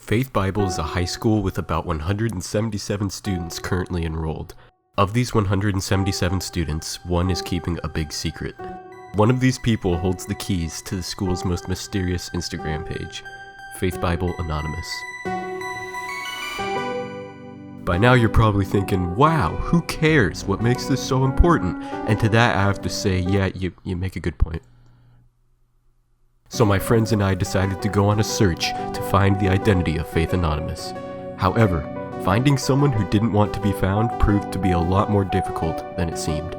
Faith Bible is a high school with about 177 students currently enrolled. Of these 177 students, one is keeping a big secret. One of these people holds the keys to the school's most mysterious Instagram page, Faith Bible Anonymous. By now you're probably thinking, wow, who cares? What makes this so important? And to that I have to say, yeah, you make a good point. So my friends and I decided to go on a search to find the identity of Faith Anonymous. However, finding someone who didn't want to be found proved to be a lot more difficult than it seemed.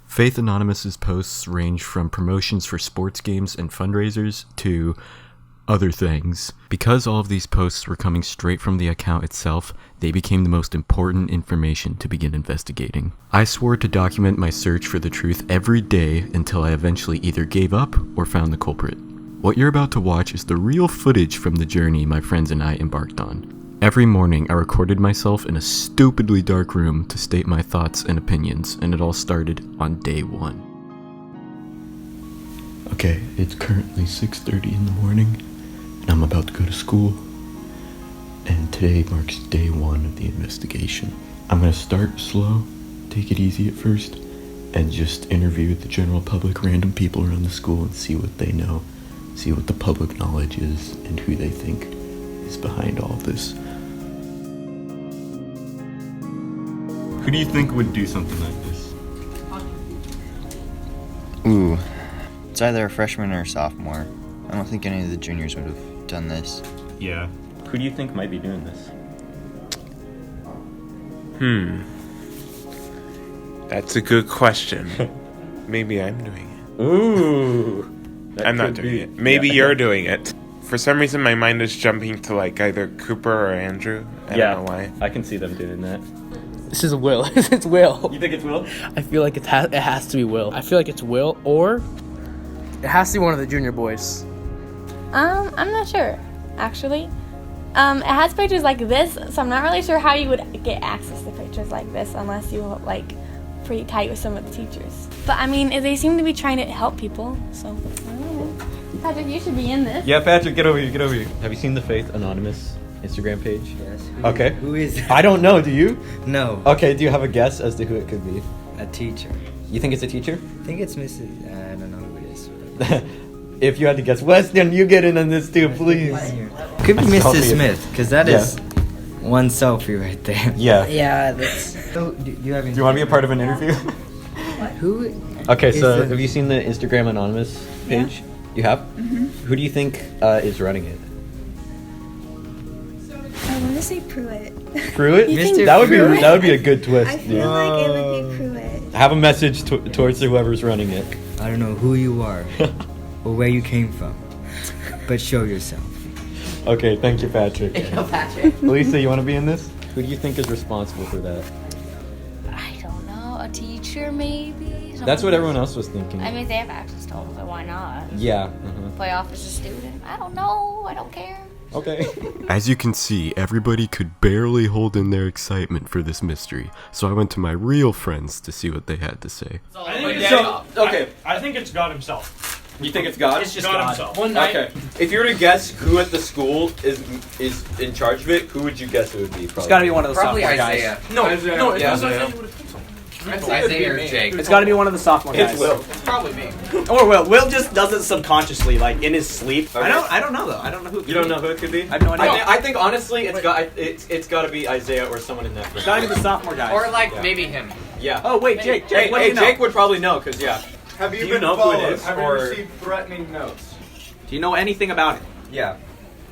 Faith Anonymous's posts range from promotions for sports games and fundraisers to other things. Because all of these posts were coming straight from the account itself, they became the most important information to begin investigating. I swore to document my search for the truth every day until I eventually either gave up or found the culprit. What you're about to watch is the real footage from the journey my friends and I embarked on. Every morning, I recorded myself in a stupidly dark room to state my thoughts and opinions, and it all started on day one. Okay, it's currently 6:30 in the morning, and I'm about to go to school, and today marks day one of the investigation. I'm gonna start slow, take it easy at first, and just interview the general public, random people around the school, and see what they know, see what the public knowledge is, and who they think is behind all of this. Who do you think would do something like this? Ooh, it's either a freshman or a sophomore. I don't think any of the juniors would have done this. Yeah. Who do you think might be doing this? That's a good question. Maybe I'm doing it. Ooh. I'm not doing it. Maybe you're doing it. For some reason, my mind is jumping to like either Cooper or Andrew. I don't know why. I can see them doing that. This is Will. It's Will. You think it's Will? I feel like it has to be Will. I feel like it's Will, or it has to be one of the junior boys. I'm not sure, actually. It has pictures like this, so I'm not really sure how you would get access to pictures like this unless you like pretty tight with some of the teachers. But I mean, they seem to be trying to help people, so I don't know. Patrick, you should be in this. Yeah, Patrick, get over here. Have you seen the Faith Anonymous Instagram page? Yes. Okay. Who is it? I don't know, do you? No. Okay, do you have a guess as to who it could be? A teacher. You think it's a teacher? I think it's Mrs. I don't know who it is. If you had to guess, Weston, you get in on this too, please. Could be Help me. Mrs. Smith, because that is one selfie right there. Yeah. Yeah, that's... So, do you have any... Do you want to be a part of an interview? Who? Okay, so have you seen the Instagram Anonymous page? Yeah. You have? Mm-hmm. Who do you think is running it? I want to say Prewette. Prewette? Mr. That would be a good twist. I feel like it would be Prewette. Have a message towards whoever's running it. I don't know who you are or where you came from, but show yourself. Okay, thank you, Patrick. Thank you, Patrick. Lisa, you want to be in this? Who do you think is responsible for that? I don't know. A teacher, maybe? That's what everyone else was thinking. I mean, they have access to them, so why not? Yeah. Play off as a student? I don't know. I don't care. Okay. As you can see, everybody could barely hold in their excitement for this mystery, so I went to my real friends to see what they had to say. I think it's God himself. You think it's God? It's just God himself. One night. Okay. If you were to guess who at the school is in charge of it, who would you guess it would be? It's got to be one of the Probably sophomore Isaiah. guys. No, Isaiah. Isaiah or Jake. It's got to be one of the sophomore guys. It's Will. It's probably me. Or Will. Will just does it subconsciously, like in his sleep. Okay. I don't know though. I don't know who. It could You don't be. know who it could be? I have no idea. I think honestly, it's got to be Isaiah or someone in that group. It's got to be the sophomore guys. Or like maybe him. Yeah. Oh wait, Jake. Hey, what do you know? Jake would probably know, cause Have Do you know who it is? Have you or... received threatening notes? Do you know anything about it? Yeah.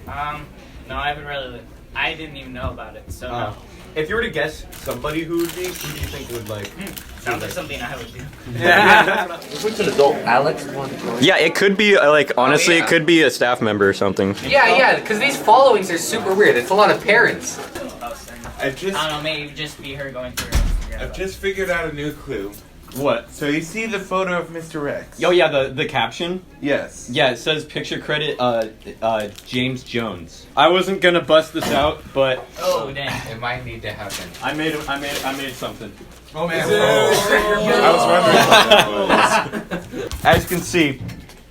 No, I haven't really. I didn't even know about it, so no. If you were to guess somebody who would be, who do you think would like? Sounds like something I would do. Yeah. What's an adult? Alex one. Yeah, it could be honestly, it could be a staff member or something. Yeah, because these followings are super weird. It's a lot of parents. I don't know, maybe just be her going through. I've just figured out a new clue. What? So you see the photo of Mr. Rex? Oh yeah, the caption. Yes. Yeah, it says picture credit James Jones. I wasn't gonna bust this out, but Oh dang! It might need to happen. I made something. Oh man! I was wondering what that was. As you can see,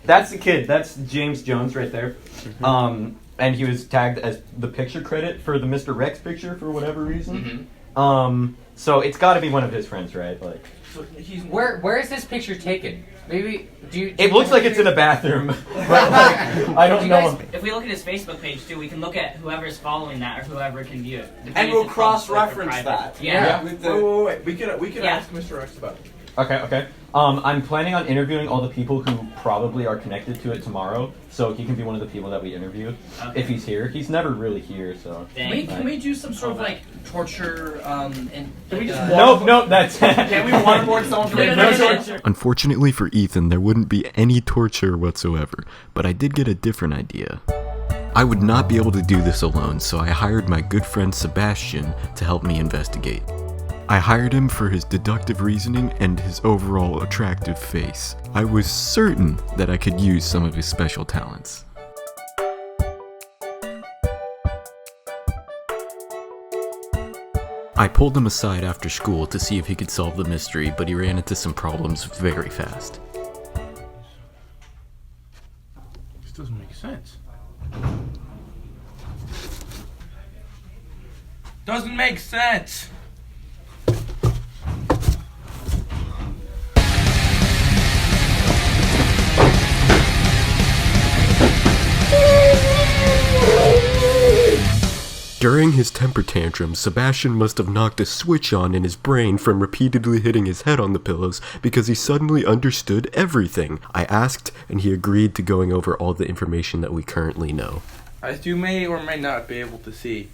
that's the kid. That's James Jones right there. And he was tagged as the picture credit for the Mr. Rex picture for whatever reason. So it's got to be one of his friends, right? Like, Where is this picture taken? Maybe it looks like it's in a bathroom, but I don't know. If we look at his Facebook page too, we can look at whoever's following that or whoever can view it. And we'll cross-reference that. Yeah. Wait. We could ask Mr. Rex about it. Okay. I'm planning on interviewing all the people who probably are connected to it tomorrow, so he can be one of the people that we interview if he's here. He's never really here, so. Can we do some sort of like torture? And Nope. That's. Can we waterboard someone for Unfortunately for Ethan, there wouldn't be any torture whatsoever, but I did get a different idea. I would not be able to do this alone, so I hired my good friend Sebastian to help me investigate. I hired him for his deductive reasoning and his overall attractive face. I was certain that I could use some of his special talents. I pulled him aside after school to see if he could solve the mystery, but he ran into some problems very fast. This doesn't make sense. Doesn't make sense. During his temper tantrum, Sebastian must have knocked a switch on in his brain from repeatedly hitting his head on the pillows because he suddenly understood everything. I asked, and he agreed to going over all the information that we currently know. As you may or may not be able to see,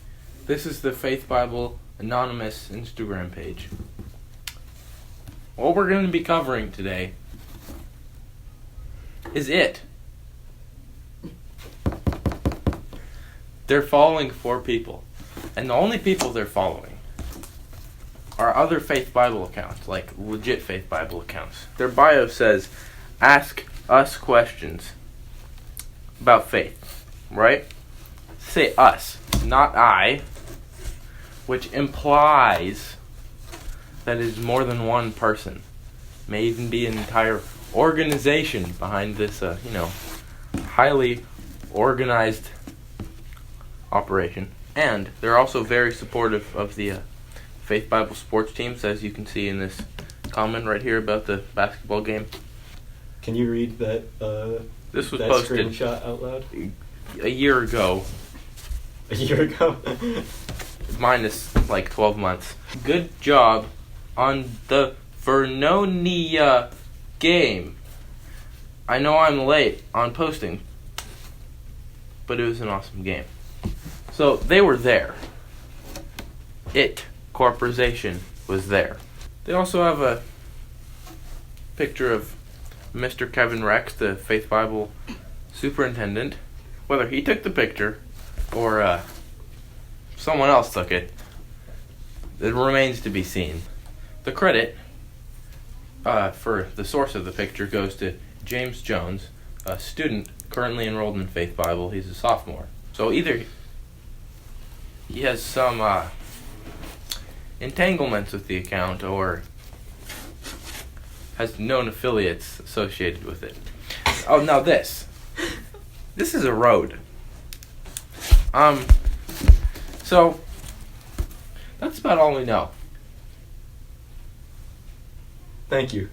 this is the Faith Bible Anonymous Instagram page. What we're going to be covering today is it. They're following 4 people, and the only people they're following are other Faith Bible accounts, like legit Faith Bible accounts. Their bio says, ask us questions about faith, right? Say us, not I, which implies that it is more than one person. May even be an entire organization behind this, highly organized operation. And they're also very supportive of the Faith Bible sports teams, as you can see in this comment right here about the basketball game. Can you read that? This was that posted screenshot out loud a year ago. A year ago. Minus like 12 months. Good job on the Vernonia game. I know I'm late on posting, but it was an awesome game. So they were there. It Corporation was there. They also have a picture of Mr. Kevin Rex, the Faith Bible Superintendent. Whether he took the picture or someone else took it, it remains to be seen. The credit for the source of the picture goes to James Jones, a student currently enrolled in Faith Bible. He's a sophomore. So either he has some entanglements with the account or has known affiliates associated with it. Oh, now this is a road. So that's about all we know. Thank you.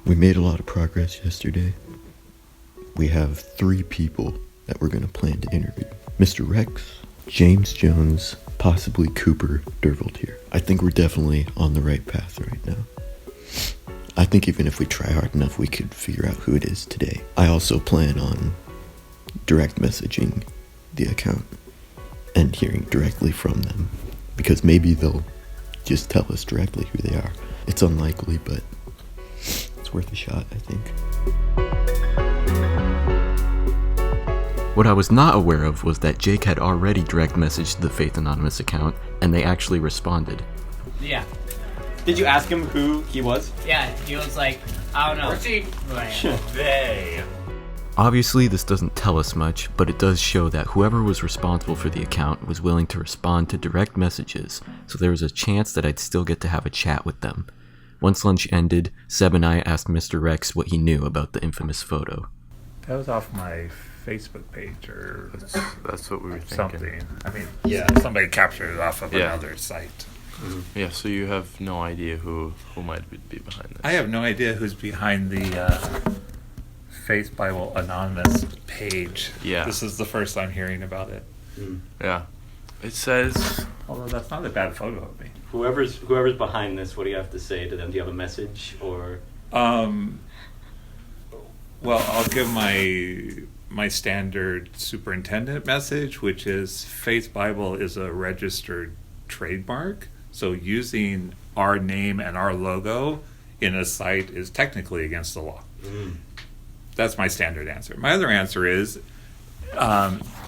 We made a lot of progress yesterday. We have 3 people that we're going to plan to interview. Mr. Rex, James Jones, possibly Cooper Dervaltier. I think we're definitely on the right path right now. I think even if we try hard enough, we could figure out who it is today. I also plan on direct messaging the account and hearing directly from them, because maybe they'll just tell us directly who they are. It's unlikely, but it's worth a shot, I think. What I was not aware of was that Jake had already direct messaged the Faith Anonymous account, and they actually responded. Yeah. Did you ask him who he was? Yeah, he was like, I don't know. Who I am. They. Obviously, this doesn't tell us much, but it does show that whoever was responsible for the account was willing to respond to direct messages, so there was a chance that I'd still get to have a chat with them. Once lunch ended, Seb and I asked Mr. Rex what he knew about the infamous photo. That was off my Facebook page or that's what we were thinking. Something. I mean, somebody captured it off of another site. Yeah, so you have no idea who might be behind this. I have no idea who's behind the Faith Bible Anonymous page. Yeah. This is the first I'm hearing about it. Yeah. It says... Although that's not a bad photo of me. Whoever's behind this, what do you have to say to them? Do you have a message or? Well, I'll give my standard superintendent message, which is Faith Bible is a registered trademark. So using our name and our logo in a site is technically against the law. That's my standard answer. My other answer is,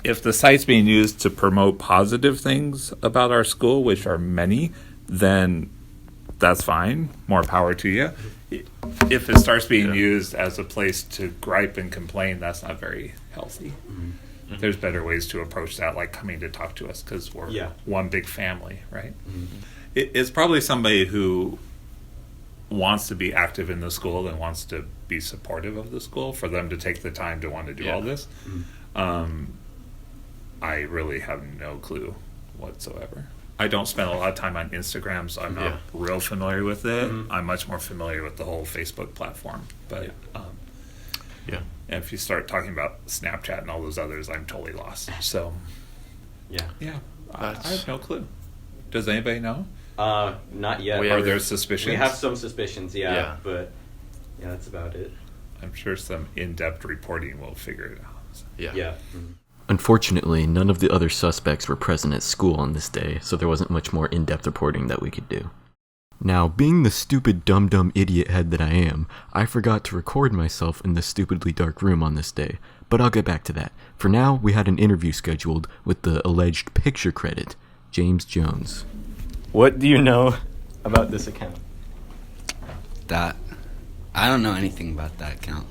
if the site's being used to promote positive things about our school, which are many, then that's fine. More power to you. If it starts being used as a place to gripe and complain, that's not very healthy. There's better ways to approach that, like coming to talk to us because we're one big family, right? It's probably somebody who wants to be active in the school and wants to be supportive of the school for them to take the time to want to do all this. I really have no clue whatsoever. I don't spend a lot of time on Instagram, so I'm not real familiar with it. I'm much more familiar with the whole Facebook platform. But and if you start talking about Snapchat and all those others, I'm totally lost. So I have no clue. Does anybody know? Not yet. Are there suspicions? We have some suspicions, but that's about it. I'm sure some in-depth reporting will figure it out. Unfortunately, none of the other suspects were present at school on this day, so there wasn't much more in-depth reporting that we could do. Now, being the stupid dumb idiot head that I am, I forgot to record myself in the stupidly dark room on this day, but I'll get back to that. For now, we had an interview scheduled with the alleged picture credit, James Jones. What do you know about this account? That I don't know anything about that account.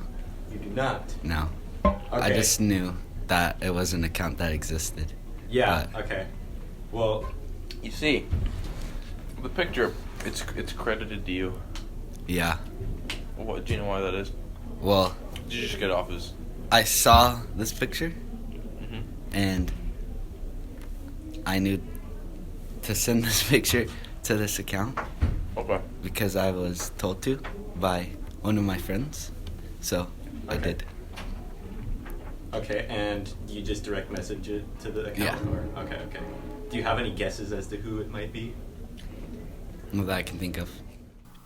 You do not? No. Okay. I just knew that it was an account that existed. Yeah, okay. Well, you see, the picture, it's credited to you. Yeah. What do you know why that is? Well, did you just get off his... I saw this picture, and I knew to send this picture to this account. Okay. Because I was told to by one of my friends, so I did. Okay, and you just direct message it to the account? Yeah. Or, okay. Do you have any guesses as to who it might be? Not that I can think of.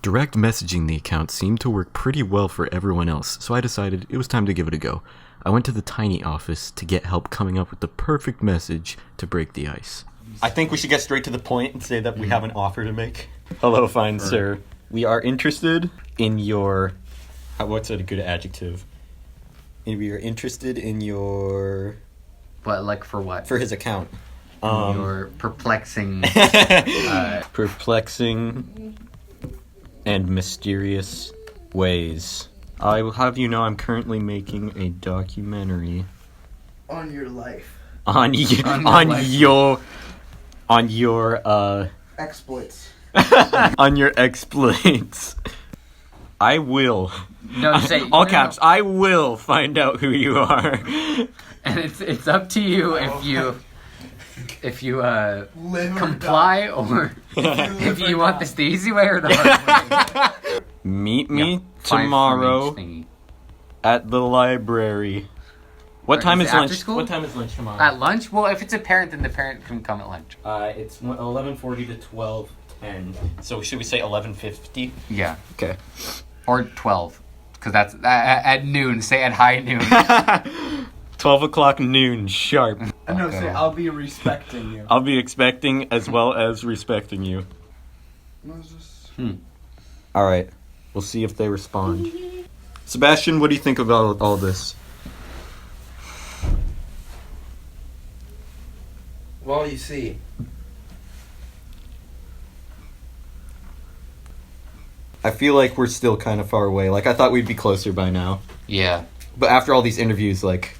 Direct messaging the account seemed to work pretty well for everyone else, so I decided it was time to give it a go. I went to the tiny office to get help coming up with the perfect message to break the ice. I think we should get straight to the point and say that we have an offer to make. Hello, fine sir. We are interested in your... what's a good adjective? We are interested in your... But like for what? For his account. Your perplexing... perplexing and mysterious ways. I will have you know I'm currently making a documentary... On your life. On your exploits. On your exploits. I will. No, say all caps. I will find out who you are. And it's up to you if you comply or if you want this the easy way or the hard way. Meet me tomorrow at the library. What time is lunch? School? What time is lunch tomorrow? At lunch? Well, if it's a parent, then the parent can come at lunch. It's 11:40 to 12:10. So should we say 11:50? Yeah. Okay. Or 12, because that's at noon. Say at high noon. 12 o'clock noon sharp. No, say I'll be respecting you. I'll be expecting as well as respecting you. All right. We'll see if they respond. Sebastian, what do you think about all this? Well, you see, I feel like we're still kind of far away. Like, I thought we'd be closer by now. Yeah. But after all these interviews, like,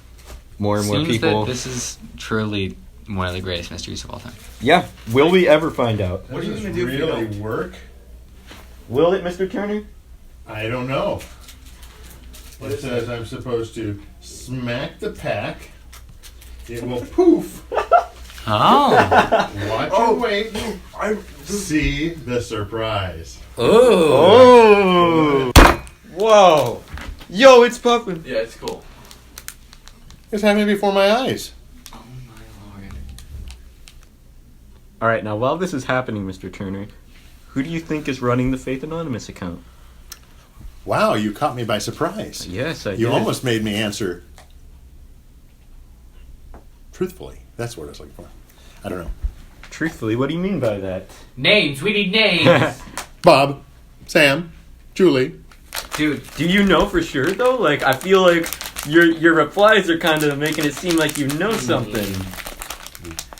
more and more Seems people... that this is truly one of the greatest mysteries of all time. Yeah. Will we ever find out? What are you going to do really work? Will it, Mr. Turner? I don't know. It says I'm supposed to smack the pack. It will poof. Oh. Watch and wait. See the surprise. Oh. Whoa. Yo, it's puffing. yeah, it's cool. It's happening before my eyes. All right, now while this is happening, Mr. Turner, who do you think is running the Faith Anonymous account? Wow, you caught me by surprise. Yes, I did. You almost made me answer truthfully. That's what I was looking for. I don't know. Truthfully, what do you mean by that? Names. We need names. Bob, Sam, Julie. Dude. Do you know for sure, though? Like, I feel like your replies are kind of making it seem like you know something.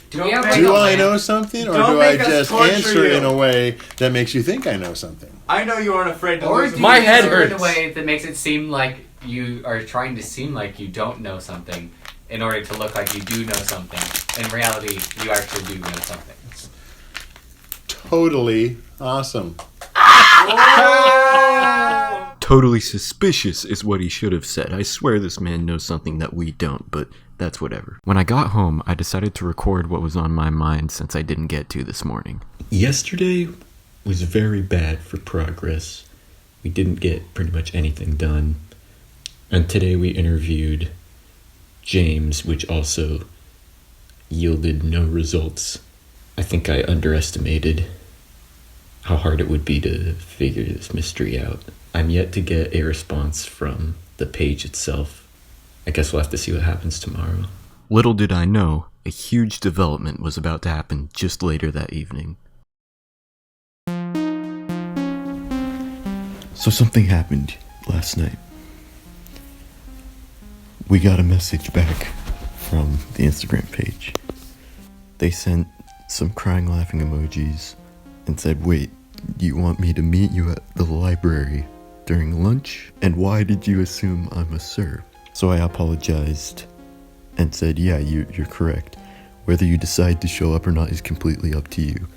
Do I know something, or do I just answer in a way that makes you think I know something? I know you aren't afraid to Or lose. do My you head answer in hurts. a way that makes it seem like you are trying to seem like you don't know something in order to look like you do know something. In reality, you actually do know something. Totally awesome. Totally suspicious is what he should have said. I swear this man knows something that we don't, but that's whatever. When I got home, I decided to record what was on my mind since I didn't get to this morning. Yesterday was very bad for progress. We didn't get pretty much anything done. And today we interviewed James, which also yielded no results. I think I underestimated how hard it would be to figure this mystery out. I'm yet to get a response from the page itself. I guess we'll have to see what happens tomorrow. Little did I know, a huge development was about to happen just later that evening. So something happened last night. We got a message back from the Instagram page. They sent some crying, laughing emojis and said, "Wait, you want me to meet you at the library during lunch? And why did you assume I'm a sir?" So I apologized and said, "Yeah, you're correct. Whether you decide to show up or not is completely up to you.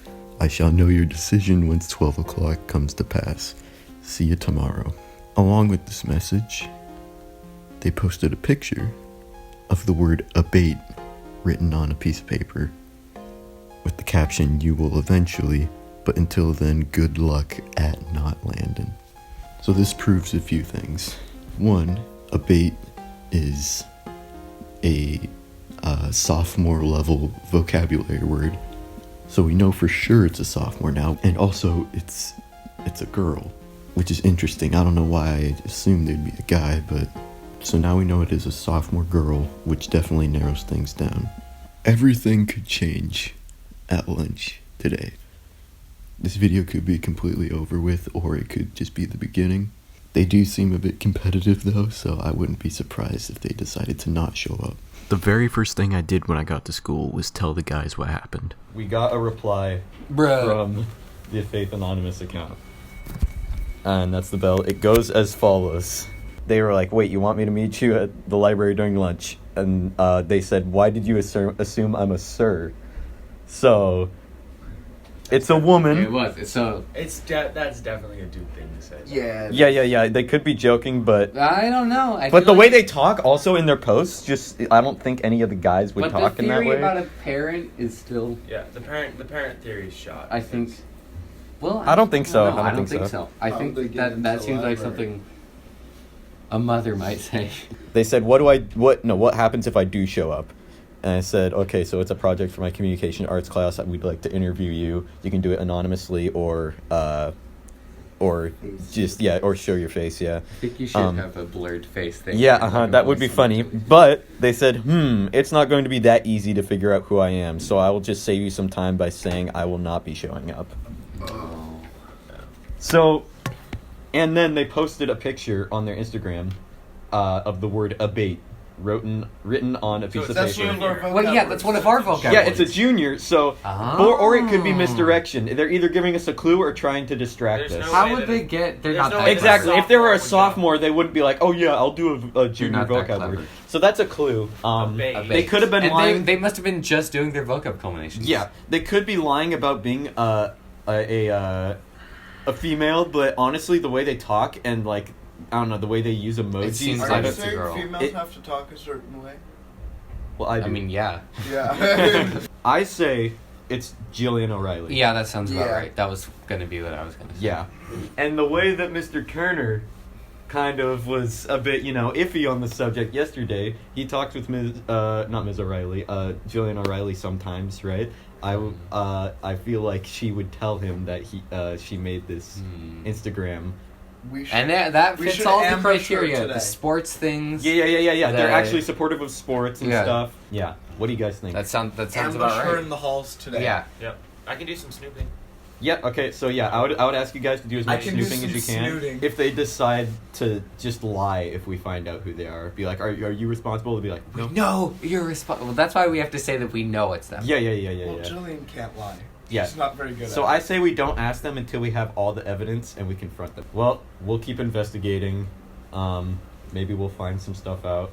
I shall know your decision once 12 o'clock comes to pass. See you tomorrow." Along with this message, they posted a picture of the word abate written on a piece of paper with the caption, "You will eventually, but until then, good luck at not landing." So this proves a few things. One, abate is a sophomore level vocabulary word. So we know for sure it's a sophomore now. And also it's a girl, which is interesting. I don't know why I assumed there'd be a guy, but so now we know it is a sophomore girl, which definitely narrows things down. Everything could change at lunch today. This video could be completely over with, or it could just be the beginning. They do seem a bit competitive though, so I wouldn't be surprised if they decided to not show up. The very first thing I did when I got to school was tell the guys what happened. We got a reply from the Faith Anonymous account. And that's the bell. It goes as follows. They were like, "Wait, you want me to meet you at the library during lunch?" And they said, "Why did you assume I'm a sir?" So, it's a woman. It was. So That's definitely a dude thing to say. Yeah. They could be joking, but I don't know. but the way they talk, also in their posts, just I don't think any of the guys would talk in that way. But the theory about a parent is still. Yeah, the parent theory is shot. I think. Well, I don't think so. No, I don't think so. I think that seems like something a mother might say. They said, what happens if I do show up? And I said, okay, so it's a project for my communication arts class. We'd like to interview you. You can do it anonymously or or just or show your face. Yeah. I think you should have a blurred face thing. Yeah, that would be funny. But they said, it's not going to be that easy to figure out who I am, so I will just save you some time by saying I will not be showing up. Oh. So, and then they posted a picture on their Instagram of the word abate written on a piece of paper. Well, yeah, that's one of our vocab Yeah, words. it's a junior, so or it could be misdirection. They're either giving us a clue or trying to distract us. How would they get? They're not that Exactly. clever. If they were a sophomore, they wouldn't be like, "Oh yeah, I'll do a junior not that vocab clever. word." So that's a clue. They could have been and lying. They must have been just doing their vocab culminations. Yeah, they could be lying about being a female, but honestly, the way they talk and like I don't know the way they use emojis. seems I like don't- it's a girl. Females have to talk a certain way. Well, I do. I mean, yeah. Yeah. I say it's Gillian O'Reilly. Yeah, that sounds about Yeah. right. That was going to be what I was going to say. Yeah. And the way that Mr. Turner kind of was a bit, iffy on the subject yesterday, he talks with not Ms. O'Reilly, Gillian O'Reilly sometimes, right? I feel like she would tell him that she made this Instagram. And that fits all the criteria. The sports things. Yeah. They're actually supportive of sports and Yeah. stuff. Yeah. What do you guys think? That sounds Ambush about her right. in the halls today. Yeah. Yep. I can do some snooping. Yeah, okay, so yeah, I would ask you guys to do as I much can do snooping as you some can. snooting. If they decide to just lie if we find out who they are, be like, are you responsible? To be like, no. No, you're responsible. That's why we have to say that we know it's them. Yeah. Well, Gillian can't lie. Yeah. She's not very good So at I it. say we don't ask them until we have all the evidence and we confront them. Well, we'll keep investigating. Maybe we'll find some stuff out.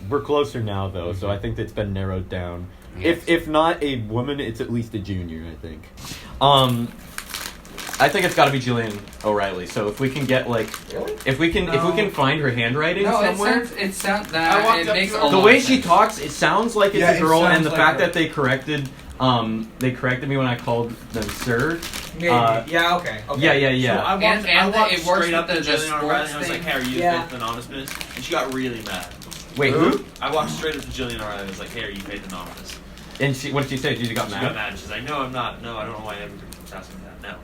We're closer now, though, so I think it's been narrowed down. Yes. If not a woman, it's at least a junior, I think. I think it's got to be Gillian O'Reilly. So if we can get if we can find her handwriting somewhere. It sounds that it makes The way she talks, it sounds like it's a girl, and the fact that they corrected me when I called them sir. Yeah, okay. Yeah. So I walked, And I walked it works straight up with to the Gillian O'Reilly and I was sports like, hey, are you thing. Faith Anonymous? And she got really mad. Wait, who? I walked straight up to Gillian O'Reilly and was like, hey, are you Faith Anonymous? And what did she say? She just got She mad? got mad. She's like, no, I'm not. No, I don't know why everybody keeps asking that. No.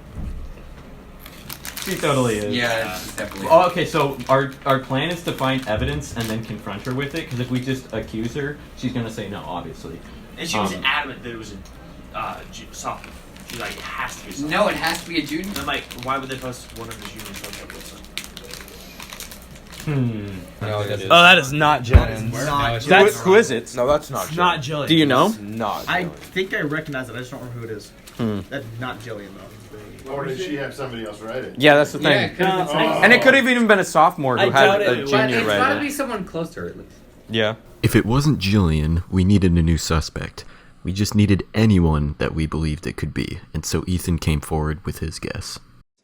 She totally is. Yeah, it's definitely. Oh, okay, so our plan is to find evidence and then confront her with it, because if we just accuse her, she's going to say no, obviously. And she was adamant that it was a sophomore. She's like, it has to be a sophomore. No, it has to be a junior. And I'm like, why would they post one of the juniors on their website? Oh, that is not Jillian. Who is it? No, that's not It's not Jillian. Do you know? Not I think I recognize it. I just don't remember who it is. That's not Jillian though. Or did she have somebody else write it? Yeah, that's the thing. Yeah, it could've been someone- And it could have even been a sophomore who I had doubt a it. junior But it's got to writer. be someone close to her at least. Yeah. If it wasn't Gillian, we needed a new suspect. We just needed anyone that we believed it could be, and so Ethan came forward with his guess.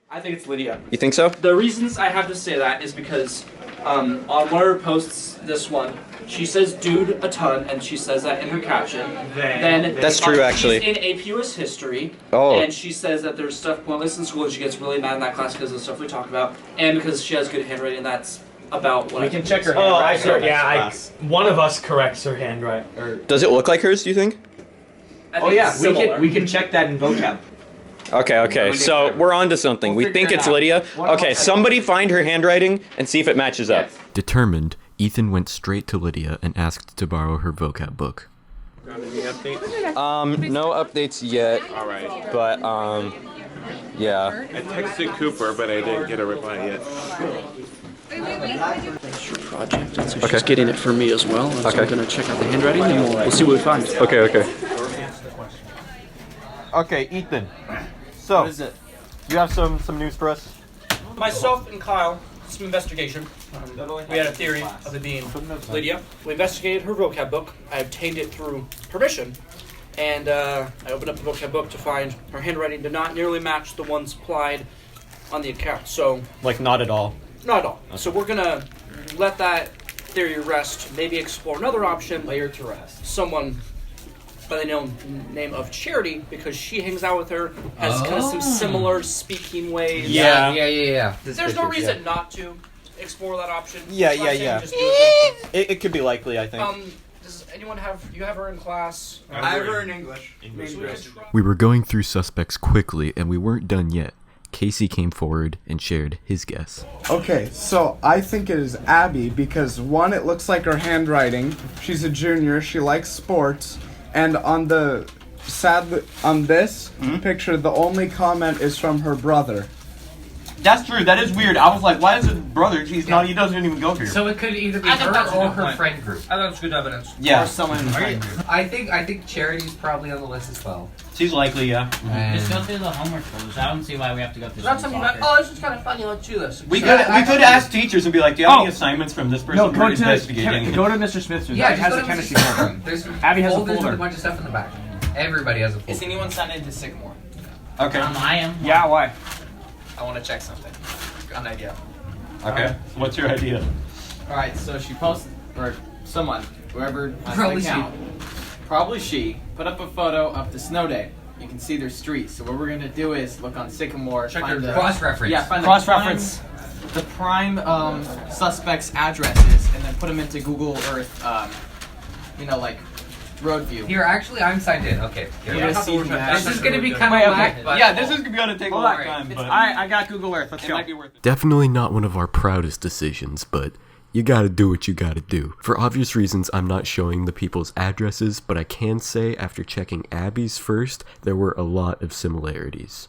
I think it's Lydia. You think so? The reasons I have to say that is because on one of her posts, this one, she says dude a ton, and she says that in her caption. Then That's true, actually. She's in AP US history, Oh. and she says that there's stuff pointless in school, and she gets really mad in that class because of the stuff we talk about, and because she has good handwriting, that's about what We I can think. check her Oh, handwriting. One of us corrects her handwriting. Does it look like hers, do you think? Oh yeah, we can check that in vocab. Okay, so we're on to something. We think it's Lydia. Okay, somebody find her handwriting and see if it matches up. Determined, Ethan went straight to Lydia and asked to borrow her vocab book. Got any updates? No updates yet. All right. But, yeah. I texted Cooper, but I didn't get a reply yet. That's your project, and so Okay. she's getting it for me as well. And so Okay. I'm gonna check out the handwriting, and we'll see what we find. Okay. Okay, Ethan. So, What is it? you have some news for us? Myself and Kyle, some investigation. We had a theory of it being Lydia. We investigated her vocab book. I obtained it through permission. And I opened up the vocab book to find her handwriting did not nearly match the one supplied on the account. So, Like, not at all. not at all. So we're going to let that theory rest, maybe explore another option. Lay her to rest. Someone by the name of Charity, because she hangs out with her, has kind of some similar speaking ways. Yeah. There's no reason not to explore that option. Yeah. So I'm saying just do it. It could be likely, I think. Does anyone have her in class? I have her in English. We were going through suspects quickly, and we weren't done yet. Casey came forward and shared his guess. Okay, so I think it is Abby because one, it looks like her handwriting. She's a junior. She likes sports, and on this picture, the only comment is from her brother. That's true. That is weird. I was like, why is his brother? He doesn't even go here. So it could either be I think her that's a or good her point. friend group. I thought it's good evidence. Yeah. Or someone in the friend group. I think Charity's probably on the list as well. She's likely, yeah. Just go through the homework folders. I don't see why we have to go through. That's something like, oh, this is kind of funny. Let's do this. We could ask teachers and be like, do you have any assignments from this person? No, We're investigating. go to Mr. Smith's. Yeah, has just a go to chemistry Mr. folder. There's Abby has a folders with folder. a bunch of stuff in the back. Everybody has a folder. Is anyone signed into Sycamore? Okay. I am. Yeah, why? I want to check something. Got an idea. Okay. What's your idea? Alright, so she posted, or someone, whoever on Probably the account, probably she, put up a photo of the snow day. You can see their streets. So what we're going to do is look on Sycamore. Check find their the cross-reference. Yeah, find Cross-reference. the prime suspects' addresses, and then put them into Google Earth, like road view. Here, actually, I'm signed in. Okay. Here. Yeah, this This is going to be kind of lag. but- Yeah, this is going to take a long time, but I got Google Earth. Let's it go. might be worth it. Definitely not one of our proudest decisions, but you gotta do what you gotta do. For obvious reasons, I'm not showing the people's addresses, but I can say after checking Abby's first, there were a lot of similarities.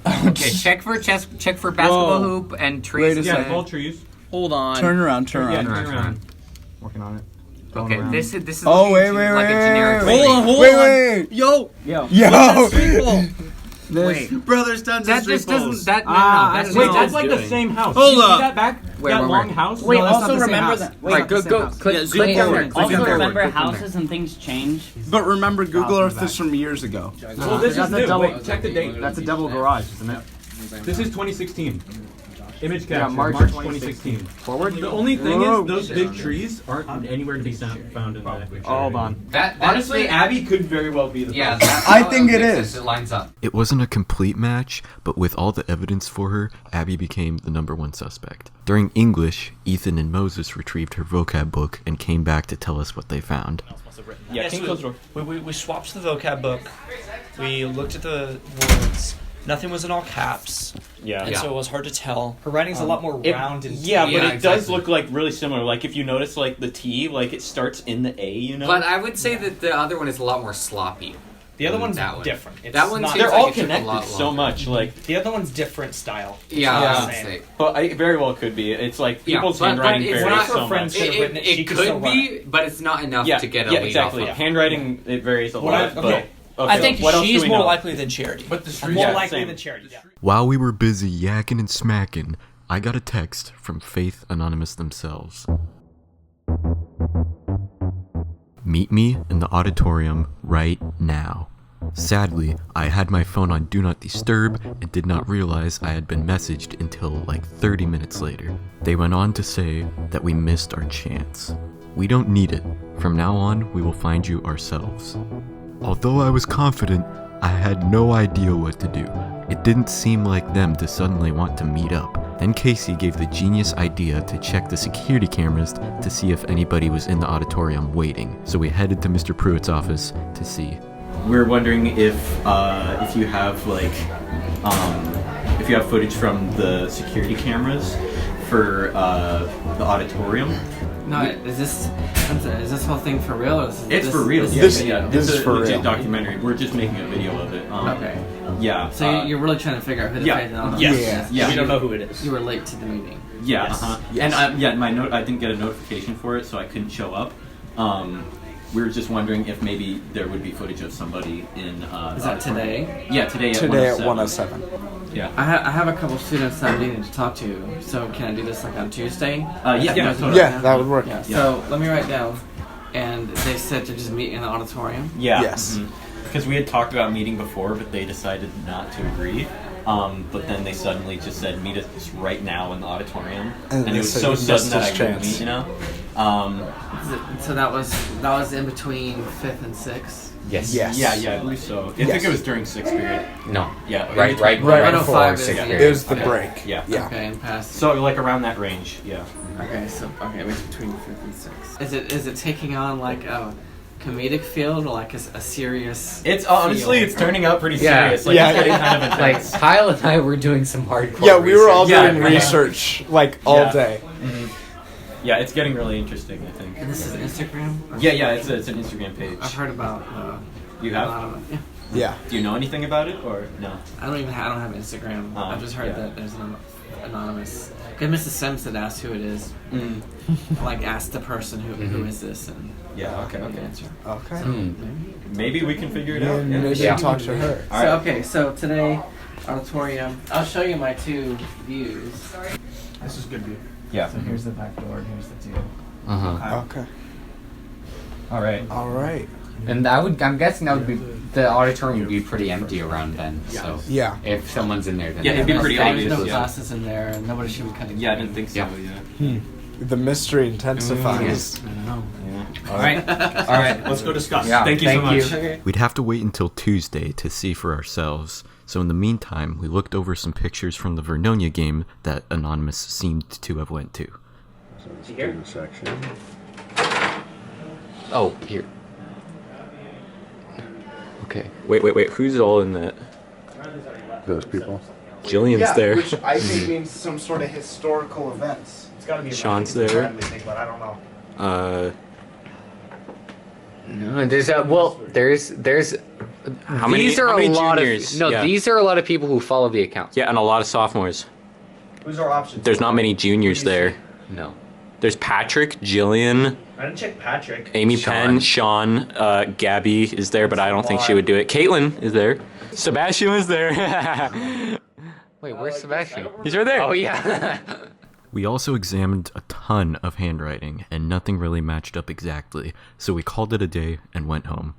Okay, check for basketball hoop and trees. Wait a second. All trees. Hold on. Turn around. Turn around. Working on it. Okay, this is Oh, looking wait, like a generic wait. thing. Wait. Yo. Wait. Brothers Duns and That just doesn't. That no, that's Wait, not that's like good. the same house. Hold You see up. that back? Wait, that wait, long wait. house? Wait, No, that's also not the same remember house. that. All right, go. Click forward. Also, forward. remember Click houses and things change. But remember, Google Earth is from years ago. Well, this is That's a new. double- Wait, check the date. That's a double garage, isn't it? This is 2016. Image Yeah, capture, March March 2016. 2016. Forward. The only thing Whoa. is, those big trees aren't anywhere to be found in the picture. Hold on. Honestly, Abby could very well be the Yeah, person. that's I how think it makes is. sense. It lines up. It wasn't a complete match, but with all the evidence for her, Abby became the number one suspect. During English, Ethan and Moses retrieved her vocab book and came back to tell us what they found. Yeah, Yes, King close door. we swapped the vocab book. We looked at the words. Nothing was in all caps. Yeah. And so it was hard to tell. Her writing's a lot more round and Yeah, but Yeah, it does exactly. look like really similar. Like if you notice, like the T, like it starts in the A. You know. But I would say that the other one is a lot more sloppy. The other than one's that one. different. It's That one not- seems They're like all it took a connected lot so longer. much. Like, The other one's different style. Yeah, That's I what would I'm saying. say. but it very well could be. It's like Yeah, people's but handwriting it's varies not- so friends much. could have written it, she It could still could run be, but it's not enough Yeah, to get a yeah, lead exactly. off of. Handwriting it varies a What lot. I- but okay. okay, I think what else do she's we more know? likely than Charity. But the Yeah, more likely same. than Charity. Yeah. While we were busy yakking and smacking, I got a text from Faith Anonymous themselves. Meet me in the auditorium right now. Sadly, I had my phone on Do Not Disturb and did not realize I had been messaged until like 30 minutes later. They went on to say that we missed our chance. We don't need it. From now on, we will find you ourselves. Although I was confident, I had no idea what to do. It didn't seem like them to suddenly want to meet up. Then Casey gave the genius idea to check the security cameras to see if anybody was in the auditorium waiting. So we headed to Mr. Prewette's office to see. We're wondering if you have if you have footage from the security cameras for the auditorium. No, is this whole thing for real? Or It's for real. This It's is a for legit real. documentary. We're just making a video of it. Okay. Yeah. So you're really trying to figure out who the yeah. Faith Anonymous Yes. is? Yeah. We don't know who it is. You were late to the meeting. Yeah. Yes. And my note. I didn't get a notification for it, so I couldn't show up. We were just wondering if maybe there would be footage of somebody in. Is that today? Yeah, today at Today at 107. 107. Yeah. I have a couple students that I'm needing to talk to. So can I do this like on Tuesday? Yeah, totally. Yeah, that would work. Yeah. So let me write down. And they said to just meet in the auditorium. Yeah. Yes. Because we had talked about meeting before, but they decided not to agree. But then they suddenly just said, meet us right now in the auditorium. And it they was said so you sudden missed that I his couldn't chance. meet, you know? So that was in between 5th and 6th. Yes. Yes. Yeah, I believe so. I think it was during 6th period. No. Yeah. Right Right before 105 is 6th the- period. It was the Okay. break. Yeah. Yeah. Okay, and past. So like around that range, yeah. Okay, so it was between 5th and 6th. Is it taking on like comedic field or like a serious? It's honestly, field? it's turning out pretty Yeah. serious. Like, Yeah. it's getting kind of Like intense. Kyle and I were doing some hardcore. Yeah, we were all research. doing research like all Yeah. day. Mhm. Yeah, it's getting really interesting, I think. And this is Instagram? Yeah, it's an Instagram page. I've heard about. You a have? lot of it, yeah. Yeah. Do you know anything about it or no? I don't have Instagram. I've just heard that there's an anonymous. Because Mrs. Simpson asked who it is. Mm. Like asked the person who is this and Yeah, okay. answer. Okay. Maybe we can figure it out. Yeah, maybe talk to her. All right. So okay, so today auditorium. I'll show you my two views. This is good view. Yeah. So here's the back door and here's the two. Okay. All right. All right. And I'm guessing that would be the auditorium would be pretty empty around then. So Yeah. if someone's in there, then Yeah, it'd be pretty There's obvious. no Yeah. classes in there and nobody should be cutting. Yeah, I didn't think so. Yeah. The mystery intensifies. Yes. I know. All right. All right. Let's go discuss. Yeah, Thank you so much. Okay. We'd have to wait until Tuesday to see for ourselves, so in the meantime, we looked over some pictures from the Vernonia game that Anonymous seemed to have went to. Student section. Oh, here. Okay. Wait. Who's all in that? Those people. Gillian's there. Which I think means some sort of historical events. It's gotta be. Sean's there. But I don't know. No, there's How many- these are how many a lot juniors? of no. Yeah. These are a lot of people who follow the accounts. Yeah, and a lot of sophomores. Who's our options? There's not many juniors there. No. There's Patrick, Jillian, I didn't check Patrick. Amy Penn, Sean, Gabby is there, but I don't think she would do it. Caitlin is there. Sebastian is there. Wait, where's Sebastian? He's right there. Oh yeah. We also examined a ton of handwriting, and nothing really matched up exactly, so we called it a day and went home.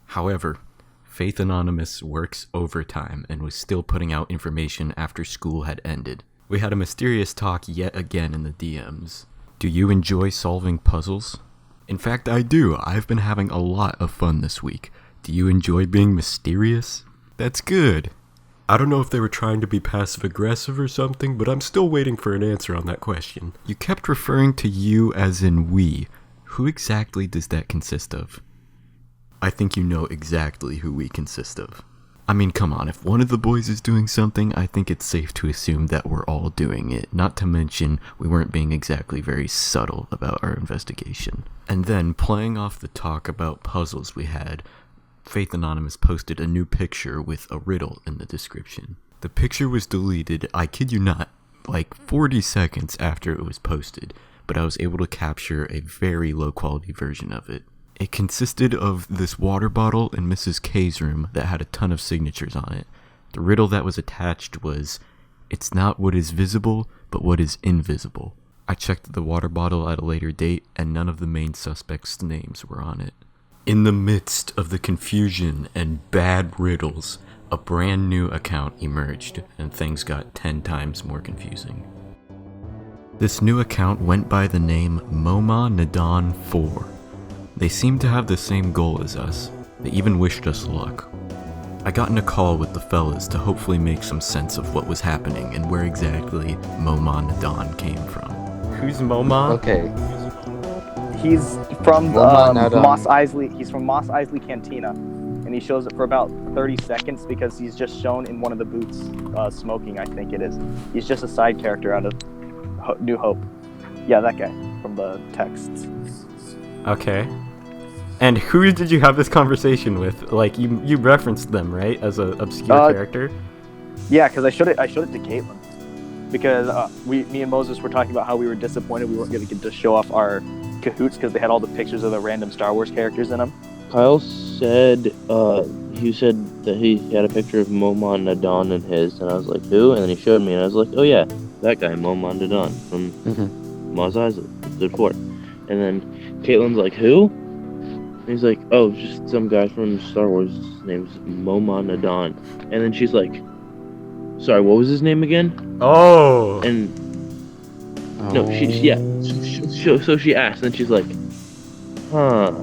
However, Faith Anonymous works overtime and was still putting out information after school had ended. We had a mysterious talk yet again in the DMs. Do you enjoy solving puzzles? In fact, I do. I've been having a lot of fun this week. Do you enjoy being mysterious? That's good. I don't know if they were trying to be passive-aggressive or something, but I'm still waiting for an answer on that question. You kept referring to you as in we. Who exactly does that consist of? I think you know exactly who we consist of. I mean, come on, if one of the boys is doing something, I think it's safe to assume that we're all doing it. Not to mention, we weren't being exactly very subtle about our investigation. And then, playing off the talk about puzzles we had, Faith Anonymous posted a new picture with a riddle in the description. The picture was deleted, I kid you not, like 40 seconds after it was posted, but I was able to capture a very low quality version of it. It consisted of this water bottle in Mrs. K's room that had a ton of signatures on it. The riddle that was attached was, it's not what is visible, but what is invisible. I checked the water bottle at a later date, and none of the main suspects' names were on it. In the midst of the confusion and bad riddles, a brand new account emerged, and things got 10 times more confusing. This new account went by the name Moma Nadon 4. They seemed to have the same goal as us. They even wished us luck. I got in a call with the fellas to hopefully make some sense of what was happening and where exactly Moma Nadon came from. Who's Moma? Okay. He's from Nadon. Moss Isley. He's from Moss Isley Cantina, and he shows up for about 30 seconds because he's just shown in one of the booths smoking. I think it is. He's just a side character out of New Hope. Yeah, that guy from the texts. Okay. And who did you have this conversation with? Like, you referenced them, right, as an obscure character? Yeah, because I showed it to Caitlin. Because me and Moses were talking about how we were disappointed we weren't going to get to show off our cahoots because they had all the pictures of the random Star Wars characters in them. Kyle said he said that he had a picture of Momon Nadon in his, and I was like, who? And then he showed me, and I was like, oh yeah, that guy, Momon Nadon from Mos Eisley, good for it. And then Caitlin's like, who? And he's like, oh, just some guy from Star Wars. His name's Momon Nadon. And then she's like, sorry, what was his name again? Oh. And no, so she asked, and she's like, huh.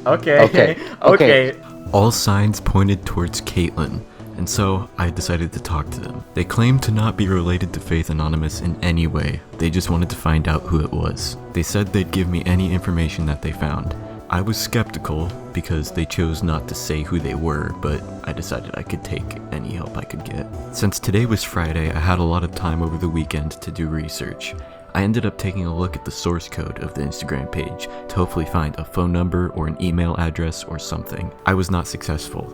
Okay. All signs pointed towards Caitlin. and so I decided to talk to them. They claimed to not be related to Faith Anonymous in any way, they just wanted to find out who it was. They said they'd give me any information that they found. I was skeptical because they chose not to say who they were, but I decided I could take any help I could get. Since today was Friday, I had a lot of time over the weekend to do research. I ended up taking a look at the source code of the Instagram page to hopefully find a phone number or an email address or something. I was not successful.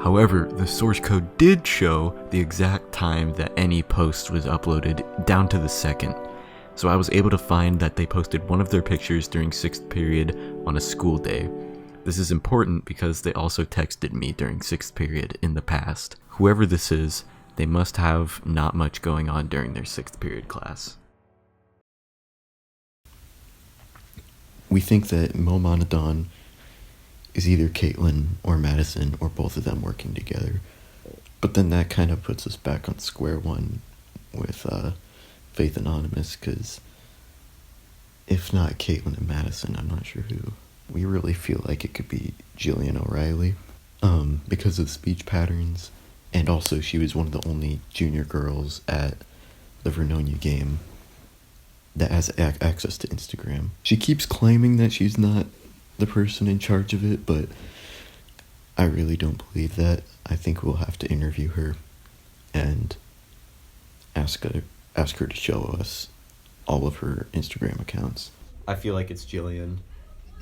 However, the source code did show the exact time that any post was uploaded down to the second. So I was able to find that they posted one of their pictures during 6th period on a school day. This is important because they also texted me during 6th period in the past. Whoever this is, they must have not much going on during their 6th period class. We think that Momonadon is either Caitlin or Madison or both of them working together. But then that kind of puts us back on square one with Faith Anonymous, because if not Caitlin and Madison, I'm not sure who. We really feel like it could be Gillian O'Reilly because of speech patterns, and also she was one of the only junior girls at the Vernonia game that has access to Instagram. She keeps claiming that she's not the person in charge of it, but I really don't believe that. I think we'll have to interview her and ask her to show us all of her Instagram accounts. I feel like it's Gillian.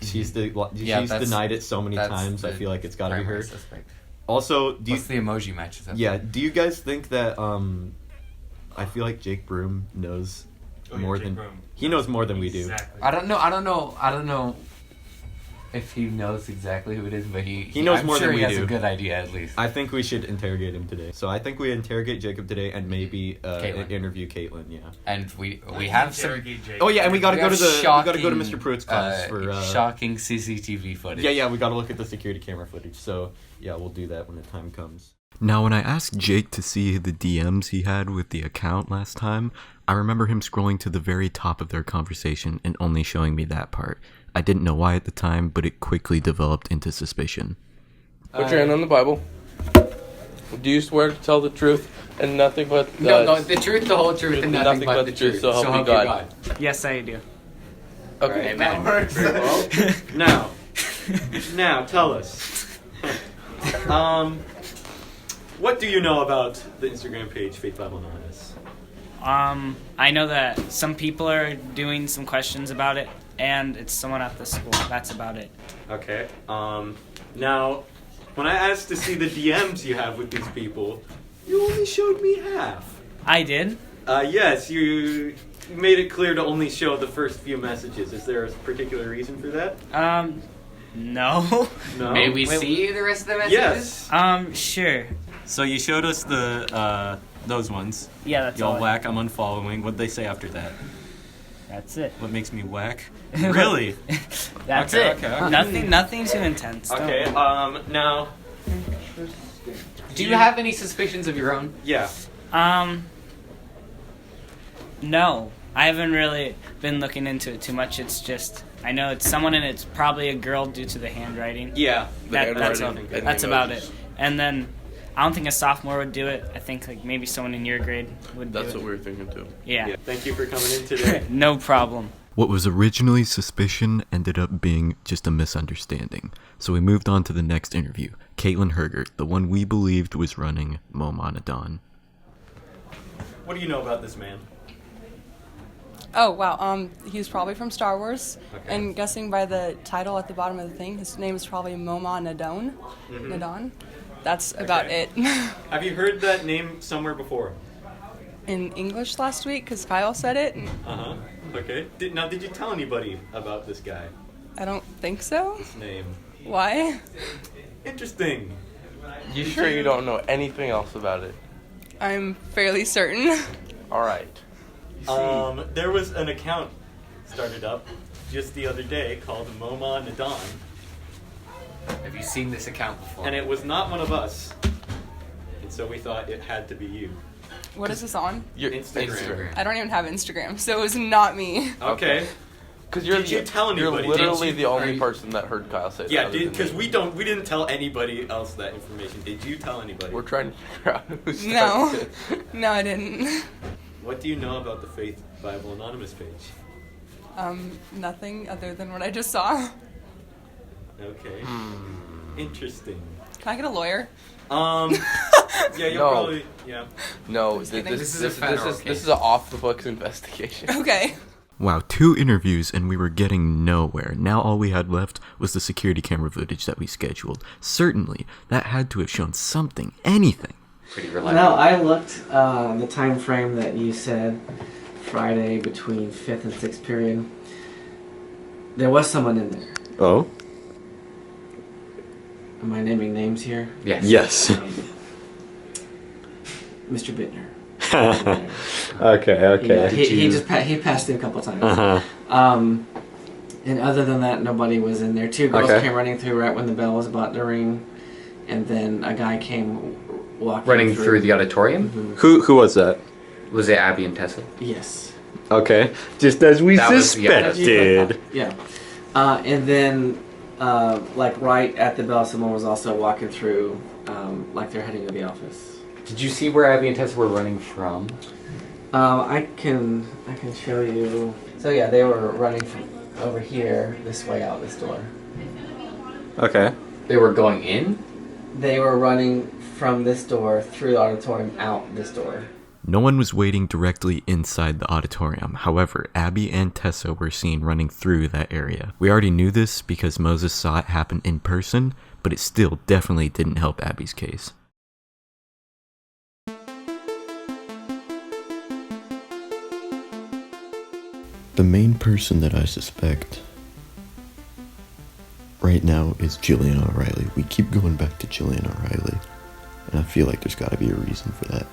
She's denied it so many times. I feel like it's got to be her. Suspect. Also, What's the emoji matches? Yeah, do you guys think that I feel like Jake Broom knows more than he knows more than we do. I don't know if he knows exactly who it is, but he knows more than we do. He has a good idea at least. I think we should interrogate him today. So I think we interrogate Jacob today and maybe interview Caitlin. Yeah. And we have some. Oh yeah, and we gotta go to Mr. Prewett's class for shocking CCTV footage. Yeah, we gotta look at the security camera footage. So yeah, we'll do that when the time comes. Now, when I asked Jake to see the DMs he had with the account last time, I remember him scrolling to the very top of their conversation and only showing me that part. I didn't know why at the time, but it quickly developed into suspicion. Put your hand on the Bible. Do you swear to tell the truth and nothing but the No, the truth, the whole truth, and nothing but the truth. So help me God. Yes, I do. Okay, Amen. Well, now tell us. What do you know about the Instagram page Faith Bible Anonymous? I know that some people are doing some questions about it, and it's someone at the school. That's about it. Okay. Now, when I asked to see the DMs you have with these people, you only showed me half. I did? Yes, you made it clear to only show the first few messages. Is there a particular reason for that? No. No? May we see the rest of the messages? Yes. Sure. So you showed us the those ones. Yeah, that's Y'all all. whack, I'm unfollowing. What'd they say after that? That's it. What makes me whack? Really? That's Okay, it. okay. Nothing too intense. Don't Okay, worry. now... Do you have any suspicions of your own? Yeah. No. I haven't really been looking into it too much. It's just, I know it's someone and it's probably a girl due to the handwriting. Yeah. That's about it. And then, I don't think a sophomore would do it. I think like maybe someone in your grade would do it. That's what we were thinking too. Yeah. Thank you for coming in today. No problem. What was originally suspicion ended up being just a misunderstanding. So we moved on to the next interview. Caitlin Hergert, the one we believed was running Momonadon. What do you know about this man? Oh, wow. He's probably from Star Wars. Okay. And guessing by the title at the bottom of the thing, his name is probably Momonadon. Mhm. Nadon. That's about it. Have you heard that name somewhere before? In English last week, because Kyle said it. Uh-huh. Okay. Did you tell anybody about this guy? I don't think so. His name. Why? Interesting. You sure you don't know anything else about it? I'm fairly certain. All right. There was an account started up just the other day called Momonadon. Have you seen this account before? And it was not one of us. And so we thought it had to be you. What is this on? Your Instagram. I don't even have Instagram, so it was not me. Okay. Because you're Did you tell anybody? You're literally Did you- the are only you- person that heard Kyle say that. Yeah, other than because me. we didn't tell anybody else that information. Did you tell anybody? We're trying to figure out who started No. it. No, I didn't. What do you know about the Faith Bible Anonymous page? Nothing other than what I just saw. Okay. Interesting. Can I get a lawyer? Yeah, you'll No. probably yeah. No, Just this kidding. is an off the books investigation. Okay. Wow, 2 interviews and we were getting nowhere. Now all we had left was the security camera footage that we scheduled. Certainly, that had to have shown something, anything. Pretty Well, I looked the time frame that you said, Friday between 5th and 6th period. There was someone in there. Oh? Am I naming names here? Yes. Yes. Mr. Bittner. Okay. He passed through a couple times. Uh-huh. And other than that, nobody was in there. 2 girls Okay. came running through right when the bell was about to ring, and then a guy came walking Running through the auditorium? Mhm. Who was that? Was it Abby and Tessa? Yes. Okay. Just as we That was- yeah, suspected. Yeah. And then, like right at the bell, someone was also walking through, like they're heading to the office. Did you see where Abby and Tessa were running from? I can show you. So yeah, they were running from over here this way out this door. Okay. They were going in? They were running from this door through the auditorium out this door. No one was waiting directly inside the auditorium. However, Abby and Tessa were seen running through that area. We already knew this because Moses saw it happen in person, but it still definitely didn't help Abby's case. The main person that I suspect right now is Gillian O'Reilly. We keep going back to Gillian O'Reilly, and I feel like there's got to be a reason for that.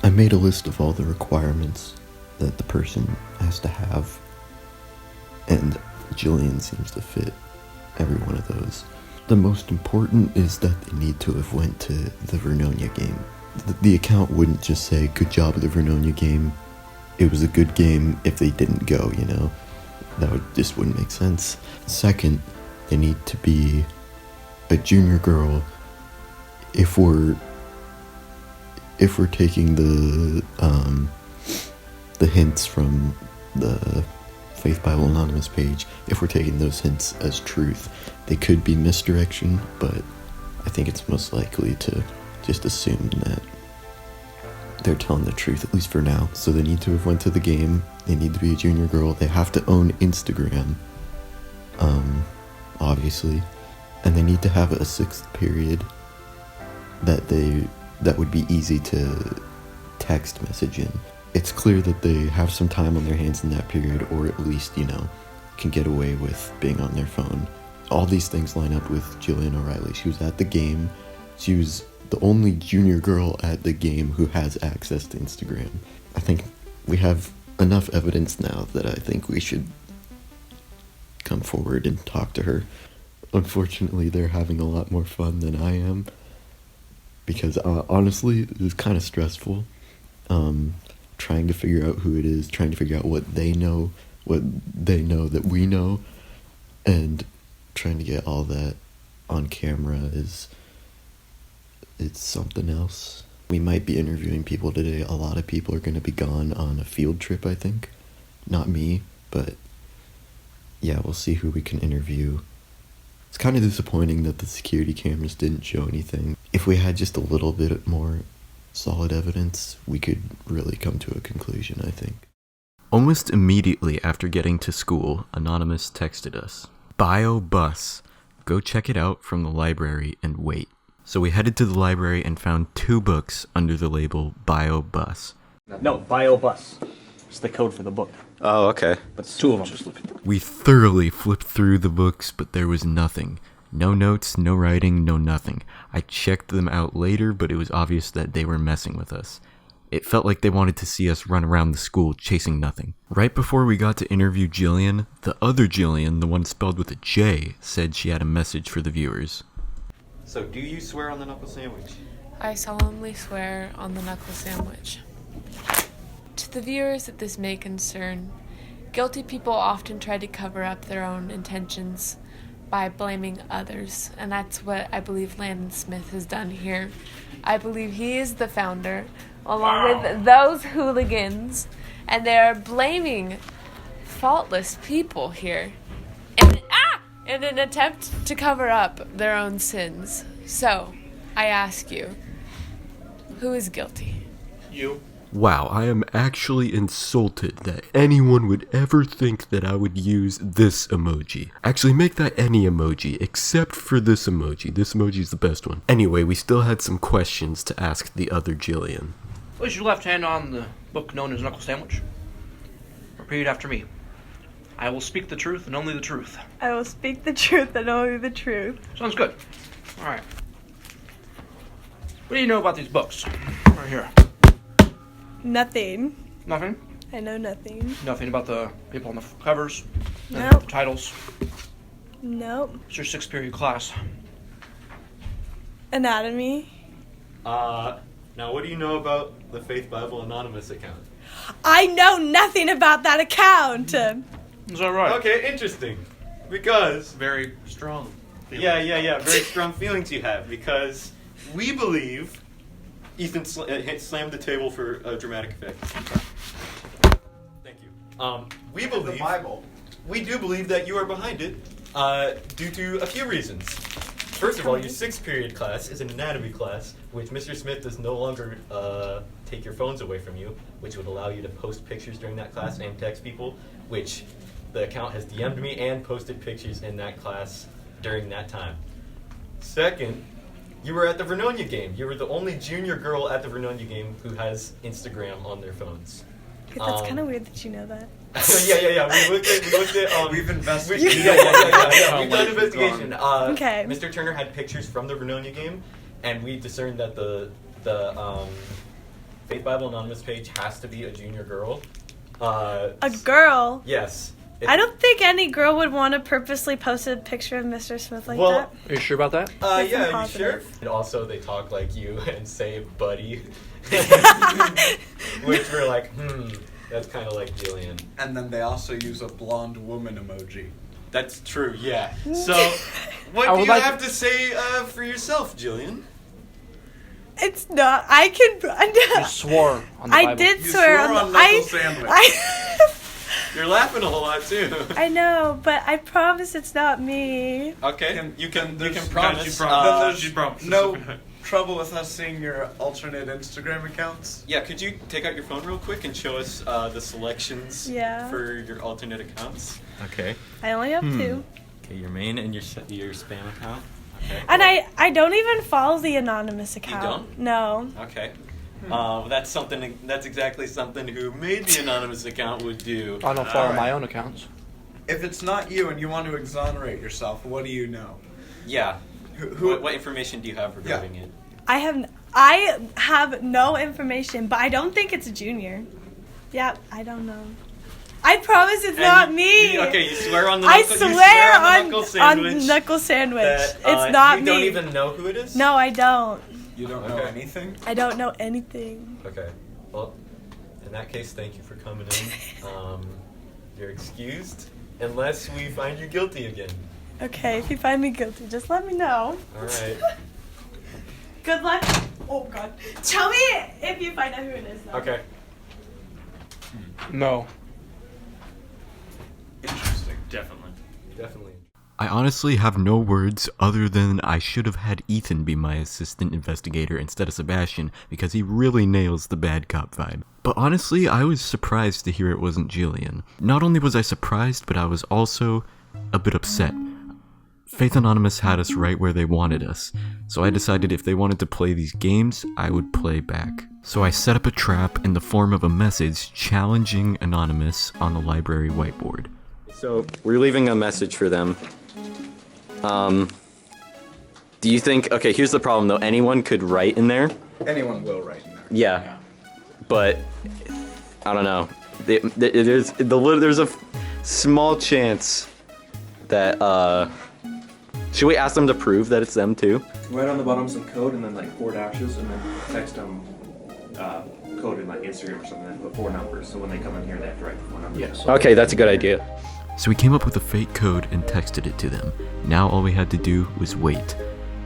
I made a list of all the requirements that the person has to have, and Gillian seems to fit every one of those. The most important is that they need to have went to the Vernonia game. The account wouldn't just say, "Good job at the Vernonia game." It was a good game if they didn't go, you know? Just wouldn't make sense. Second, they need to be a junior girl if we're taking the hints from the Faith Bible Anonymous page, if we're taking those hints as truth. They could be misdirection, but I think it's most likely to just assume that they're telling the truth, at least for now. So they need to have went to the game, they need to be a junior girl, they have to own Instagram, obviously, and they need to have a 6th period that would be easy to text message in. It's clear that they have some time on their hands in that period, or at least, you know, can get away with being on their phone. All these things line up with Gillian O'Reilly. She was at the game. She was the only junior girl at the game who has access to Instagram. I think we have enough evidence now that I think we should come forward and talk to her. Unfortunately, they're having a lot more fun than I am, because honestly, it was kind of stressful. Trying to figure out who it is, trying to figure out what they know that we know, and trying to get all that on camera it's something else. We might be interviewing people today. A lot of people are going to be gone on a field trip, I think. Not me, but yeah, we'll see who we can interview. It's kind of disappointing that the security cameras didn't show anything. If we had just a little bit more solid evidence, we could really come to a conclusion, I think. Almost immediately after getting to school, Anonymous texted us, "Bio bus. Go check it out from the library and wait." So we headed to the library and found 2 books under the label Bio Bus. No, Bio Bus. It's the code for the book. Oh, okay. But it's 2 of them. We thoroughly flipped through the books, but there was nothing. No notes, no writing, no nothing. I checked them out later, but it was obvious that they were messing with us. It felt like they wanted to see us run around the school chasing nothing. Right before we got to interview Gillian, the other Gillian, the one spelled with a J, said she had a message for the viewers. So, do you swear on the knuckle sandwich? I solemnly swear on the knuckle sandwich. To the viewers that this may concern, Guilty people often try to cover up their own intentions by blaming others, and that's what I believe Landon Smith has done here. I believe he is the founder, along with those hooligans, and they are blaming faultless people here in an attempt to cover up their own sins. So, I ask you, who is guilty? You. Wow, I am actually insulted that anyone would ever think that I would use this emoji. Actually, make that any emoji, except for this emoji. This emoji is the best one. Anyway, we still had some questions to ask the other Gillian. Place your left hand on the book known as Knuckle Sandwich. Repeat after me. I will speak the truth and only the truth. I will speak the truth and only the truth. Sounds good. All right. What do you know about these books? Right here. Nothing. Nothing? I know nothing. Nothing about the people on the covers? Nope. The titles? Nope. It's your 6th period class. Anatomy. Now what do you know about the Faith Bible Anonymous account? I know nothing about that account. Is that right? Okay, interesting. Because very strong. Yeah. Very strong feelings you have because we believe Ethan slammed the table for a dramatic effect. Thank you. We believe the Bible. We do believe that you are behind it due to a few reasons. First of all, your 6th period class is an anatomy class, which Mr. Smith does no longer take your phones away from you, which would allow you to post pictures during that class and text people, which the account has DM'd me and posted pictures in that class during that time. Second, you were at the Vernonia game. You were the only junior girl at the Vernonia game who has Instagram on their phones. That's kind of weird that you know that. Yeah. We looked at. We've investigated. We've done investigation. Okay. Mr. Turner had pictures from the Vernonia game, and we discerned that the Faith Bible Anonymous page has to be a junior girl. A girl? Yes. I don't think any girl would want to purposely post a picture of Mr. Smith like that. Are you sure about that? Yeah, you sure? And also, they talk like you and say buddy. Which we're like, that's kind of like Gillian. And then they also use a blonde woman emoji. That's true, yeah. So, what do you have to say for yourself, Gillian? It's not. I can. You swore on the Bible. I did swear on the Knuckle Sandwich. You're laughing a whole lot too. I know, but I promise it's not me. Okay, you can promise. promise. Then there's no trouble with us seeing your alternate Instagram accounts. Yeah, could you take out your phone real quick and show us the selections for your alternate accounts? Okay. I only have 2. Okay, your main and your spam account. Okay. And I don't even follow the anonymous account. You don't? No. Okay. That's exactly something who made the anonymous account would do. I don't follow my own accounts. If it's not you and you want to exonerate yourself, what do you know? Yeah. What information do you have regarding it? I have no information, but I don't think it's a junior. Yeah, I don't know. I promise it's not me. You swear on the knuckle sandwich. It's not me. You don't even know who it is? No, I don't. You don't know anything? I don't know anything. Okay. Well, in that case, thank you for coming in. You're excused unless we find you guilty again. Okay, if you find me guilty, just let me know. All right. Good luck. Oh, God. Tell me if you find out who it is, though. Okay. No. Interesting. Definitely. I honestly have no words other than I should have had Ethan be my assistant investigator instead of Sebastian because he really nails the bad cop vibe. But honestly, I was surprised to hear it wasn't Gillian. Not only was I surprised, but I was also a bit upset. Faith Anonymous had us right where they wanted us, so I decided if they wanted to play these games, I would play back. So I set up a trap in the form of a message challenging Anonymous on the library whiteboard. So we're leaving a message for them. Do you think, okay, here's the problem though, anyone could write in there? Anyone will write in there. Yeah. But, I don't know. There's a small chance that, should we ask them to prove that it's them too? Write on the bottom some code and then like 4 dashes and then text them code in like Instagram or something, the 4 numbers. So when they come in here, they have to write the 4 numbers. Yes. Okay, that's a good idea. So we came up with a fake code and texted it to them. Now all we had to do was wait.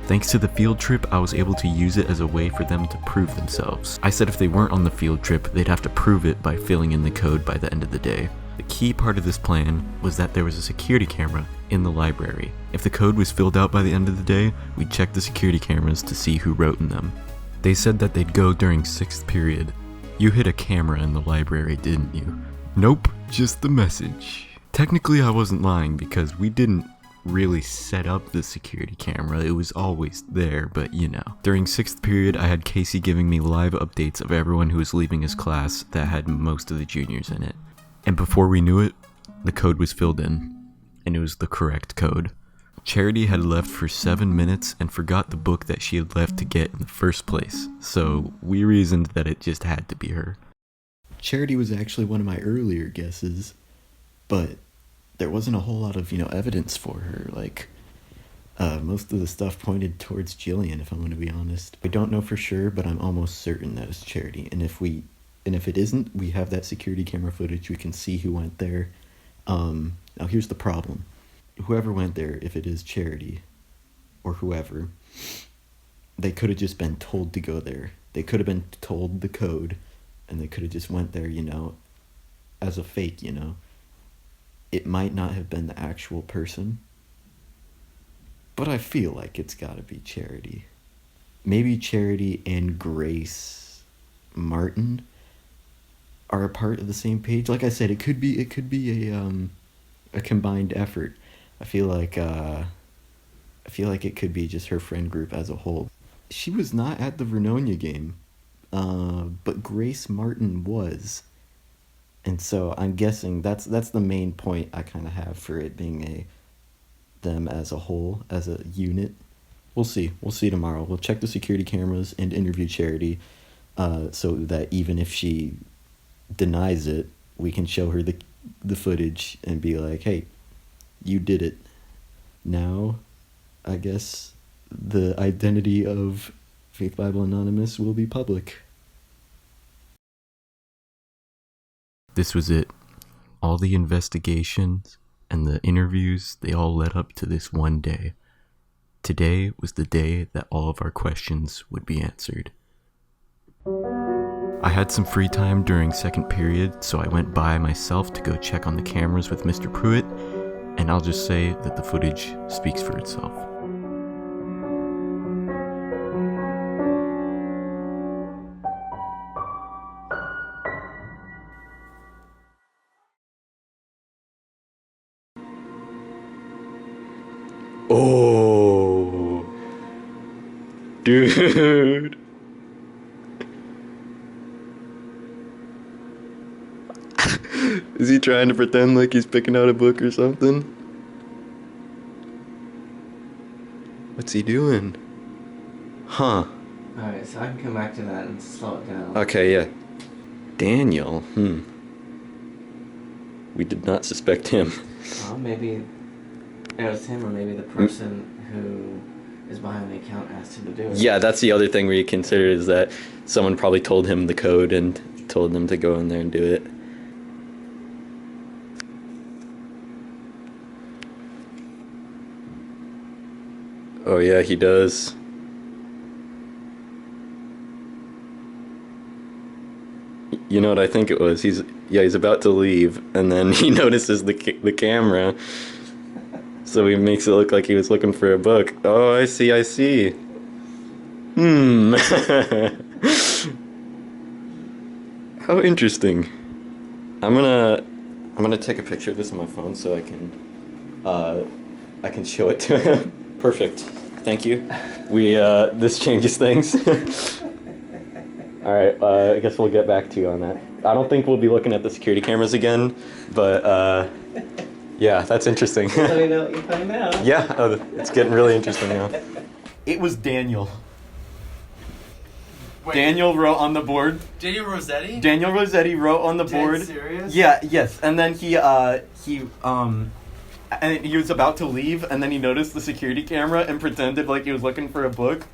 Thanks to the field trip, I was able to use it as a way for them to prove themselves. I said if they weren't on the field trip, they'd have to prove it by filling in the code by the end of the day. The key part of this plan was that there was a security camera in the library. If the code was filled out by the end of the day, we'd check the security cameras to see who wrote in them. They said that they'd go during 6th period. You hid a camera in the library, didn't you? Nope, just the message. Technically I wasn't lying because we didn't really set up the security camera. It was always there, but you know. During 6th period, I had Casey giving me live updates of everyone who was leaving his class that had most of the juniors in it. And before we knew it, the code was filled in, and it was the correct code. Charity had left for 7 minutes and forgot the book that she had left to get in the first place, so we reasoned that it just had to be her. Charity was actually one of my earlier guesses, but there wasn't a whole lot of, evidence for her. Like, most of the stuff pointed towards Gillian, if I'm going to be honest. I don't know for sure, but I'm almost certain that it's Charity. And if it isn't, we have that security camera footage. We can see who went there. Now here's the problem. Whoever went there, if it is Charity, or whoever, they could have just been told to go there. They could have been told the code, and they could have just went there, as a fake, It might not have been the actual person, but I feel like it's gotta be Charity. Maybe Charity and Grace Martin are a part of the same page. Like I said, it could be a combined effort. I feel like it could be just her friend group as a whole. She was not at the Vernonia game, but Grace Martin was. And so I'm guessing that's the main point I kind of have for it being them as a whole, as a unit. We'll see tomorrow. We'll check the security cameras and interview Charity, so that even if she denies it, we can show her the footage and be like, hey, you did it. Now, I guess the identity of Faith Bible Anonymous will be public. This was it. All the investigations and the interviews, they all led up to this one day. Today was the day that all of our questions would be answered. I had some free time during 2nd period, so I went by myself to go check on the cameras with Mr. Prewette, and I'll just say that the footage speaks for itself. Oh, dude. Is he trying to pretend like he's picking out a book or something? What's he doing? Huh. Alright, so I can come back to that and slow it down. Okay, yeah. Daniel, We did not suspect him. Well, maybe it was him, or maybe the person who is behind the account asked him to do it. Yeah, that's the other thing we considered, is that someone probably told him the code and told him to go in there and do it. Oh yeah, he does. You know what I think it was? He's about to leave, and then he notices the camera, so he makes it look like he was looking for a book. Oh, I see. How interesting. I'm gonna take a picture of this on my phone so I can show it to him. Perfect. Thank you. This changes things. All right, I guess we'll get back to you on that. I don't think we'll be looking at the security cameras again, but yeah, that's interesting. Let me know what you find out. Yeah, it's getting really interesting now. It was Daniel. Wait. Daniel wrote on the board. Daniel Rossetti? Daniel Rossetti wrote on the board. Serious? Yeah, yes. And then he and he was about to leave, and then he noticed the security camera and pretended like he was looking for a book.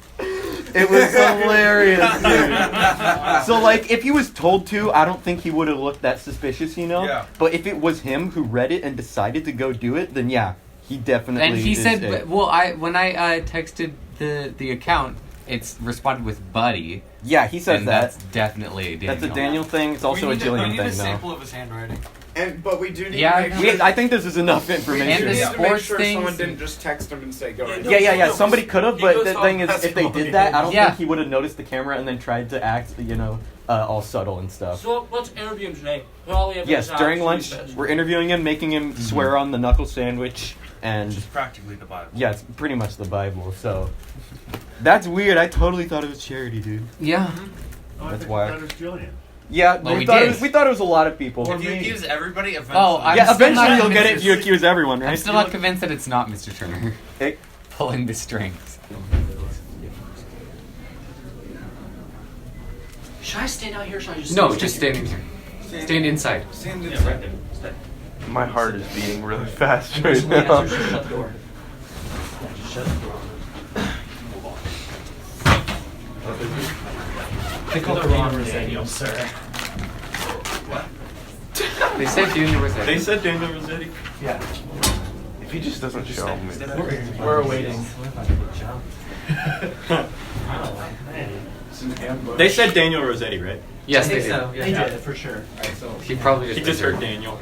It was hilarious, dude. So, like, if he was told to, I don't think he would have looked that suspicious, you know? Yeah. But if it was him who read it and decided to go do it, then yeah, he definitely And he is said, it. well, when I texted the account, it's responded with buddy. Yeah, he says and that. That's definitely a Daniel. That's a Daniel thing. It's also a Gillian thing, We need a though. sample of his handwriting. But we do need Yeah, to make sure. I think this is enough information. We need to make sports sure things- someone didn't just text him and say, go right Yeah. Somebody could have, but the thing is, if they did that, I don't Yeah. think he would have noticed the camera and then tried to act, all subtle and stuff. So let's interview him today. All the Yes, evidence during out, lunch, see what he says. we're interviewing him, making him swear on the knuckle sandwich, and Which is practically the Bible. yeah, it's pretty much the Bible. So that's weird. I totally thought it was charity, dude. Yeah. That's why. That was Gillian. Yeah, Well, we thought it was a lot of people. If you accuse everybody, eventually. Oh, I'm Yeah, still eventually not you'll get it if convinced- you accuse everyone, right? I'm still not convinced that it's not Mr. Turner Hey. pulling the strings. Should I stand out here? Or should I just No, just standing here. Stand inside. Stand Yeah, inside. right there. Stay. My heart is beating really fast Just right the answer now. is just shut the door. Yeah, just shut the door. They call it Ron Daniel, sir. What? They said Daniel Rossetti. They said Daniel Rossetti. Yeah. If he just doesn't show me. We're waiting. They said Daniel Rossetti, right? Yes, I they think did. so. Yeah. They did, for sure. Alright, so. He probably just He just heard Daniel.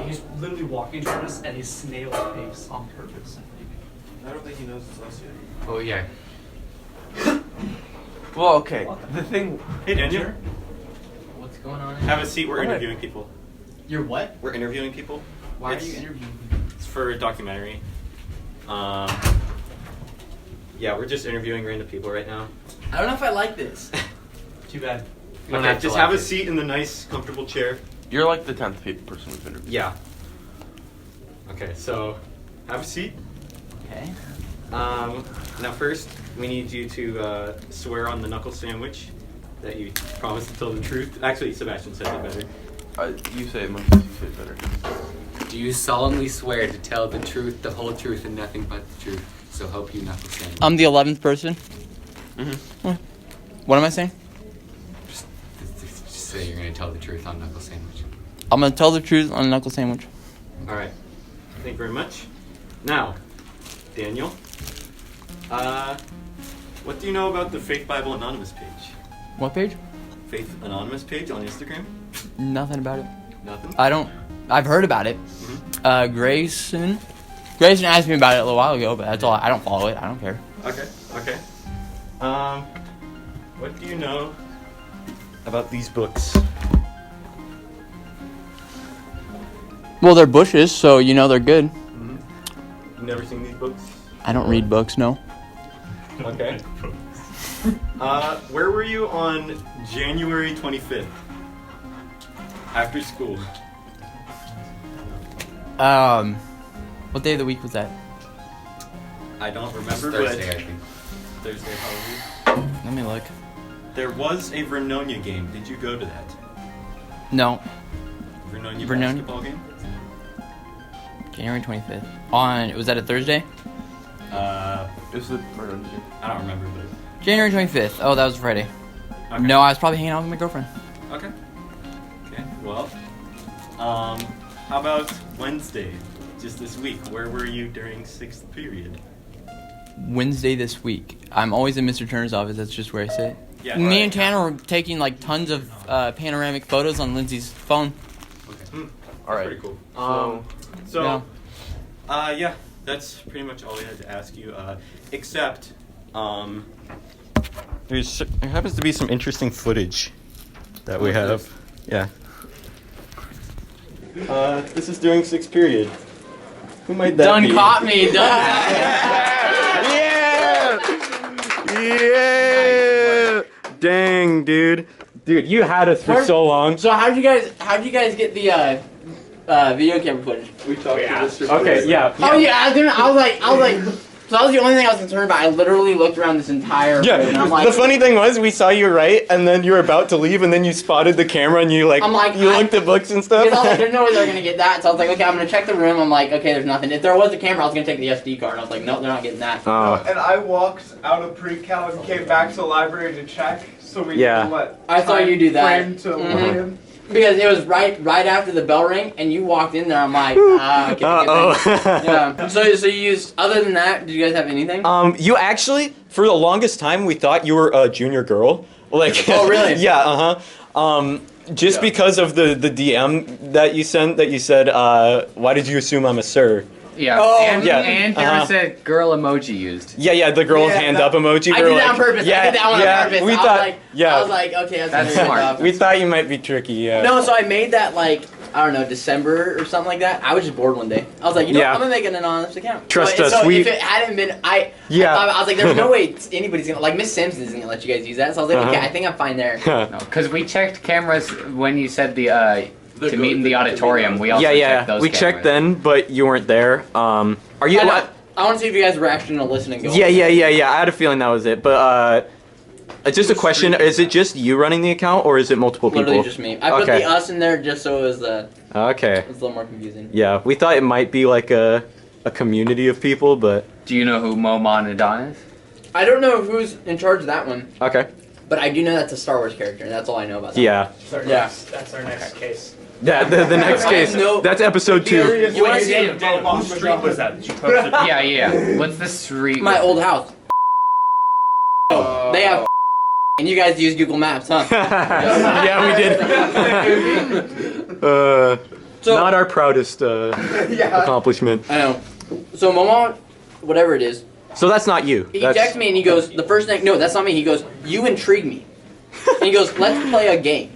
He's literally walking toward us at his snail pace on purpose. I don't think he knows it's us yet. Oh yeah. Well, okay. The thing. Hey, Daniel. What's going on? Have a seat. We're What? interviewing people. You're what? We're interviewing people. Why It's- are you interviewing? It's for a documentary. Yeah, we're just interviewing random people right now. I don't know if I like this. Too bad. You don't Okay, have to just like have a it. seat in the nice, comfortable chair. You're like the 10th person we've interviewed. Yeah. Okay, so have a seat. Okay. Now first, we need you to swear on the knuckle sandwich that you promised to tell the truth. Actually, Sebastian said it better. You say it, Moses. You say it better. Do you solemnly swear to tell the truth, the whole truth, and nothing but the truth? So help you knuckle sandwich. I'm the 11th person. Mm-hmm. What am I saying? Just say you're gonna tell the truth on knuckle sandwich. I'm gonna tell the truth on a knuckle sandwich. All right. Thank you very much. Now, Daniel, what do you know about the Faith Bible Anonymous page? What page? Faith Anonymous page on Instagram? Nothing about it. Nothing? I've heard about it. Mm-hmm. Grayson asked me about it a little while ago, but that's all. I don't follow it. I don't care. Okay. What do you know about these books? Well, they're bushes, so you know they're good. Mm-hmm. You've never seen these books? I don't read books, no. Okay. Where were you on January 25th? After school. What day of the week was that? I don't remember, Thursday, but I think. Thursday, probably. Let me look. There was a Vernonia game. Did you go to that? No. Vernonia Vernonia? basketball game? January 25th. Was that a Thursday? Is the I don't remember, but January 25th. Oh, that was Friday. Okay. No, I was probably hanging out with my girlfriend. okay. Okay. Well, how about Wednesday? Just this week. Where were you during 6th period? Wednesday this week. I'm always in Mr. Turner's office. That's just where I sit. Yeah. Me right. and Tanner were taking like tons of panoramic photos on Lindsay's phone. Okay. All right. Pretty cool. Yeah, that's pretty much all we had to ask you. Except, there happens to be some interesting footage that we have. Yeah. This is during 6th period. Who might that Done be? caught me. Done. Yeah! Dang, dude. Dude, you had us for so long. So how'd you guys get the video camera footage? We talked to Mr. Okay, yeah. Oh yeah, I was like, So that was the only thing I was concerned about. I literally looked around this entire room, and I'm like, the funny thing was, we saw you write, and then you were about to leave, and then you spotted the camera, and you I'm like, you looked at books and stuff. because I was like, there's no way they're gonna get that. So I was like, okay, I'm gonna check the room. I'm like, okay, there's nothing. If there was a camera, I was gonna take the SD card. I was like, nope, they're not getting that. And I walked out of pre-cal and came back to the library to check, so we Yeah. knew what I saw you do that. frame to Mhm. look in. Because it was right after the bell rang, and you walked in there. I'm like, I can't get that. Yeah. So you used. Other than that, did you guys have anything? You actually, for the longest time, we thought you were a junior girl. Like, Oh, really? Yeah, just because of the DM that you sent, that you said, why did you assume I'm a sir? Yeah. Oh, and yeah. and there was a girl emoji used. Yeah, the girl's hand up emoji. I we were did that like, on purpose. Yeah, I did that one yeah, on purpose. We I thought, was like, yeah. I was like, okay, That's smart. We thought you might be tricky, yeah. No, so I made that like, I don't know, December or something like that. I was just bored one day. I was like, you know, Yeah. I'm gonna make an anonymous account. Trust so, us, So we- if it hadn't been, I was like, there's no way anybody's gonna, like, Miss Simpson isn't gonna let you guys use that. So I was like, okay, I think I'm fine there. No, because we checked cameras when you said to meet in the auditorium. We also checked those we cameras. checked then, but you weren't there. Are you? I want to see if you guys were actually gonna listen and go. Yeah. I had a feeling that was it, but just a question: is it just you running the account, or is it multiple people? Literally just me. I put Okay. the us in there just so it was Okay. it was a little more confusing. Yeah, we thought it might be like a community of people, but Do you know who Momonadon is? I don't know who's in charge of that one, okay. but I do know that's a Star Wars character, and that's all I know about that. Yeah. That's our next case. Yeah, the next case. That's episode 2. You want to see Whose street was that you posted? Yeah. What's the street? my old house? They have and you guys use Google Maps, huh? Yeah, we did. Not our proudest accomplishment. I know. So Momo, whatever it is, So that's not you. he That's, texts me and he goes, the first thing, no, that's not me. He goes, you intrigue me. And he goes, let's play a game.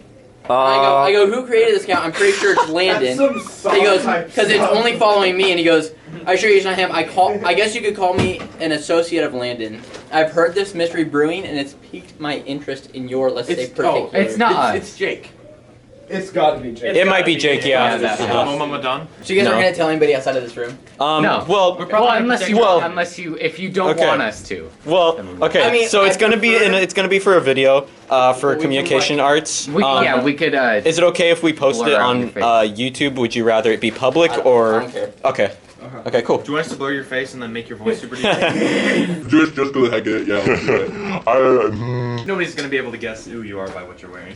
And I go, who created this account? I'm pretty sure it's Landon. And he goes, because it's only following me. And he goes, I sure it's not him. I guess you could call me an associate of Landon. I've heard this mystery brewing, and it's piqued my interest in your, let's say, particular. it's not us. It's Jake. It's gotta be Jake. It might be Jake, yeah. Moma Madon? So you guys No. aren't gonna tell anybody outside of this room? No. Well, unless you don't Okay. want us to. Well, okay. I mean, so it's I gonna be prefer- it's gonna be for a video for communication arts. We could. Is it okay if we post blur it out on your face. YouTube? Would you rather it be public I or? don't care. Okay. Okay. Cool. Do you want us to blur your face and then make your voice super deep? Just go ahead, yeah. Let's do it. Nobody's gonna be able to guess who you are by what you're wearing.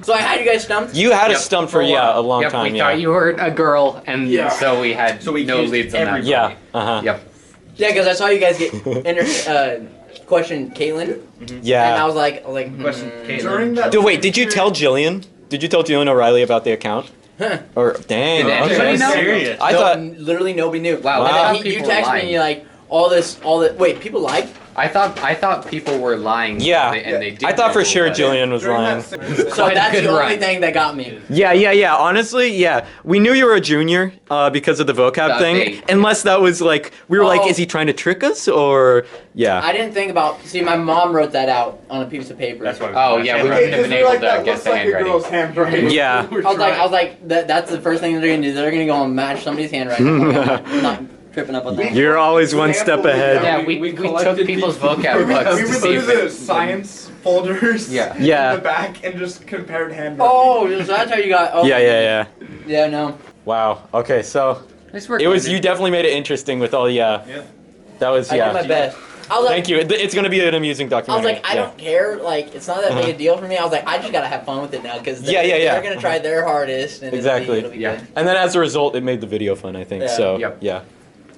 So I had you guys stumped? You had us stumped for a long Yep, time. we Yeah. thought you were a girl, and so we had So we no accused leads on that. everybody. Yeah. Yep. Yeah, because I saw you guys get question Caitlin, and I Yeah. was like, Question, Caitlin. During that Wait, did you tell Gillian? Did you tell Gillian O'Reilly about the account? Or dang. Did anybody okay. know? Serious. I thought. literally nobody knew. Wow, And I then thought you people text me lied. and you're like, all the wait, people lied? I thought people were lying. Yeah. and they did. I thought for know, sure but- Gillian was During lying. that So that's good the only run. thing that got me. Yeah. Honestly, yeah. We knew you were a junior because of the vocab That thing. they- Unless that was like, we were like, Oh. is he trying to trick us or? Yeah. I didn't think about. See, my mom wrote that out on a piece of paper. That's why. Oh yeah, we wouldn't have been able to guess the handwriting. handwriting. Yeah. I was like, that's the first thing they're gonna do. They're gonna go and match somebody's handwriting. I'm not tripping up on that. You're always one step ahead. Yeah, we took people's vocab books We to went see through if the it, science folders Yeah. Yeah. in the back and just compared handwriting. Oh, so that's how you got. Oh, Yeah. Yeah, no. Wow. Okay, so This worked. it was you definitely made it interesting with all Yeah. That was I did my best. I was like, Thank you. It's gonna be an amusing I was documentary. like, I don't care. Like, it's not that big a deal for me. I was like, I just gotta have fun with it now because Yeah. they're gonna try their hardest. And Exactly. It'll be Yeah. good. And then as a result, it made the video fun. I think Yeah. so. Yep. Yeah.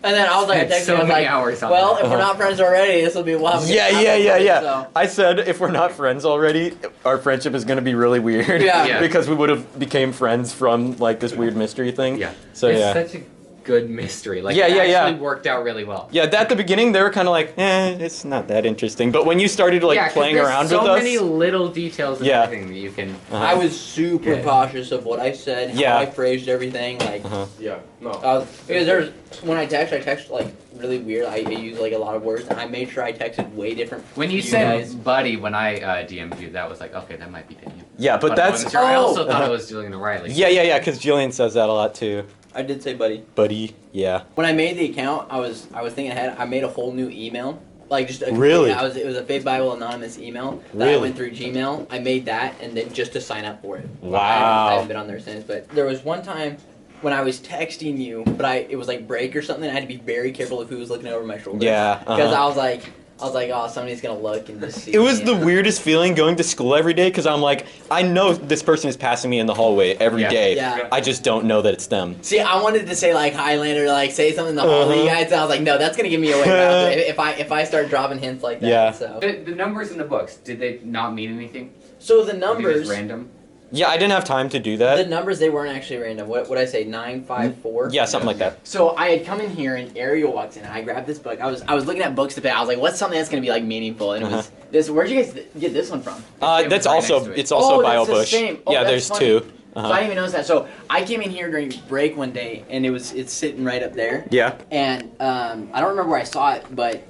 And then I was like, I Spent texted so you, I was many like, hours on well, that. if we're not friends already, this will be wild. Yeah. I said if we're not friends already, our friendship is gonna be really weird. Yeah. Yeah. Because we would have became friends from like this weird mystery thing. Yeah. So it's yeah. such a good mystery. Like, Yeah, it yeah. actually worked out really well. Yeah, at the beginning they were kind of like, it's not that interesting. But when you started like Yeah, 'cause playing there's around so with us, many little details and Yeah. everything that you can. I was super Yeah. cautious of what I said, how Yeah. I phrased everything. Like, Yeah. No. because when I text like really weird. I use like a lot of words, and I made sure I texted way different. When you said buddy, when I DM'd you, that was like, okay, that might be Daniel. Yeah, but I that's. wasn't sure. I also thought it was Gillian O'Reilly. Yeah, because Gillian says that a lot too. I did say buddy. Buddy, yeah. When I made the account, I was thinking ahead. I made a whole new email. Like just Really? It was a Faith Bible anonymous email that I went through Gmail. I made that and then just to sign up for it. Wow. I haven't been on there since, but there was one time when I was texting you, but it was like break or something. I had to be very careful of who was looking over my shoulder. Yeah. Because I was like, oh, somebody's gonna look and just see. It was me. the weirdest feeling going to school every day because I'm like, I know this person is passing me in the hallway every day. Yeah. I just don't know that it's them. See, I wanted to say like Highlander, like say something in the hallway, you guys. And I was like, no, that's gonna give me away if I start dropping hints like that. Yeah. So The numbers in the books, did they not mean anything? So the Were they numbers. just random? Yeah, I didn't have time to do that. The numbers, they weren't actually random. What would I say? 954. Yeah, something like that. So I had come in here and Ariel walks in. And I grabbed this book. I was looking at books to pick. I was like, what's something that's gonna be like meaningful? And it was this. Where'd you guys get this one from? That's also it's also Bio that's the Bush. same. Oh, Yeah, that's there's funny. two. So I didn't even notice that. So I came in here during break one day, and it's sitting right up there. Yeah. And I don't remember where I saw it, but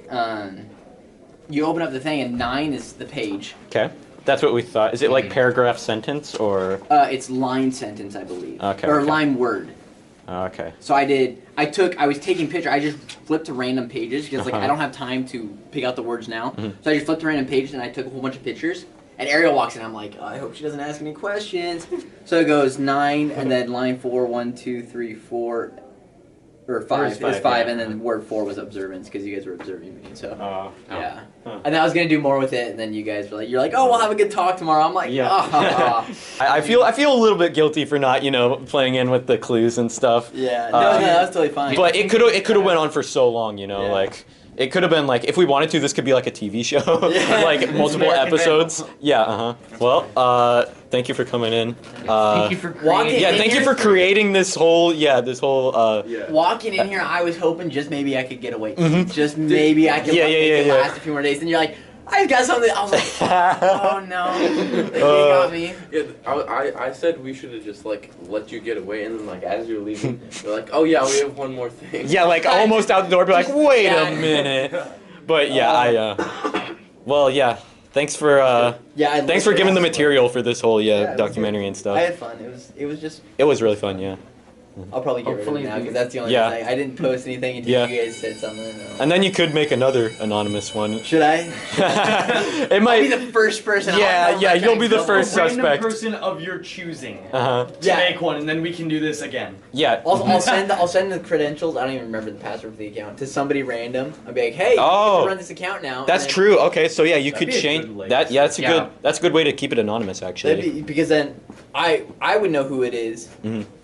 you open up the thing, and 9 is the page. Okay. That's what we thought. Is it like paragraph sentence or? It's line sentence, I believe. Okay. Or okay. line word. Okay. So I was taking pictures. I just flipped to random pages because like I don't have time to pick out the words now. So I just flipped to random pages and I took a whole bunch of pictures. And Ariel walks in. I'm like, oh, I hope she doesn't ask any questions. So it goes 9 and then line 4, 1, 2, 3, 4, or 5. It was 5, and then word 4 was observance because you guys were observing me. So yeah. And I was gonna do more with it, and then you guys were like, "You're like, oh, we'll have a good talk tomorrow." I'm like, oh. I feel a little bit guilty for not playing in with the clues and stuff. Yeah. No, that's totally fine. But it could have went on for so long, like. It could have been like, if we wanted to, this could be like a TV show, like multiple episodes. Yeah, Well, thank you for coming in. Thank you for creating. Thank you for creating this whole. Walking in here, I was hoping just maybe I could get away. Just maybe I could make it last a few more days. And you're like, I got something. I was like, oh no, they got me. Yeah, I said we should have just like let you get away, and then like as you're leaving, you're like, oh yeah, we have one more thing. Yeah, like almost out the door, be like, wait a minute. But yeah, well, yeah. Thanks for thanks for giving the material for this whole documentary and stuff. I had fun. It was really fun. Yeah. I'll probably get rid of it now because that's the only thing. I didn't post anything until you guys said something. And then you could make another anonymous one. Should I? It might be the first person. You'll be the first random suspect. person of your choosing. To make one, and then we can do this again. Yeah. I'll send the credentials. I don't even remember the password for the account to somebody random. I'll be like, hey, you can run this account now. That's true. Okay, so yeah, you could change that. Yeah, that's a good way to keep it anonymous, actually. Because then I would know who it is.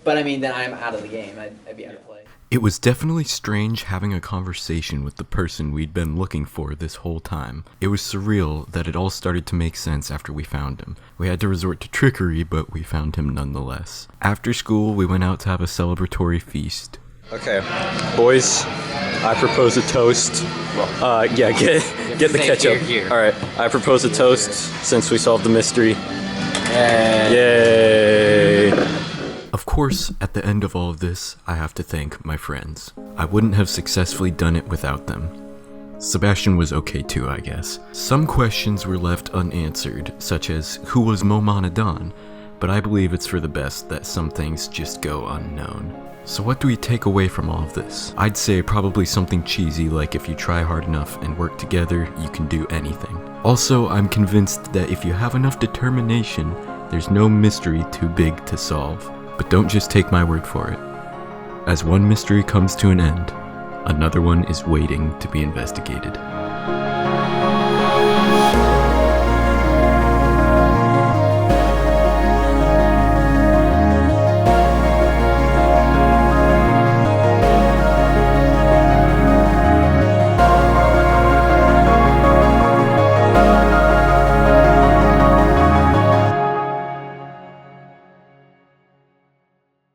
But I mean, then I'm out of the game. I'd be out of play. It was definitely strange having a conversation with the person we'd been looking for this whole time. It was surreal that it all started to make sense after we found him. We had to resort to trickery, but we found him nonetheless. After school, we went out to have a celebratory feast. Okay, boys, I propose a toast. Get the ketchup. Here. All right, I propose a toast since we solved the mystery. Yay! Of course, at the end of all of this, I have to thank my friends. I wouldn't have successfully done it without them. Sebastian was okay too, I guess. Some questions were left unanswered, such as who was Momanadon, but I believe it's for the best that some things just go unknown. So what do we take away from all of this? I'd say probably something cheesy like if you try hard enough and work together, you can do anything. Also, I'm convinced that if you have enough determination, there's no mystery too big to solve. But don't just take my word for it. As one mystery comes to an end, another one is waiting to be investigated.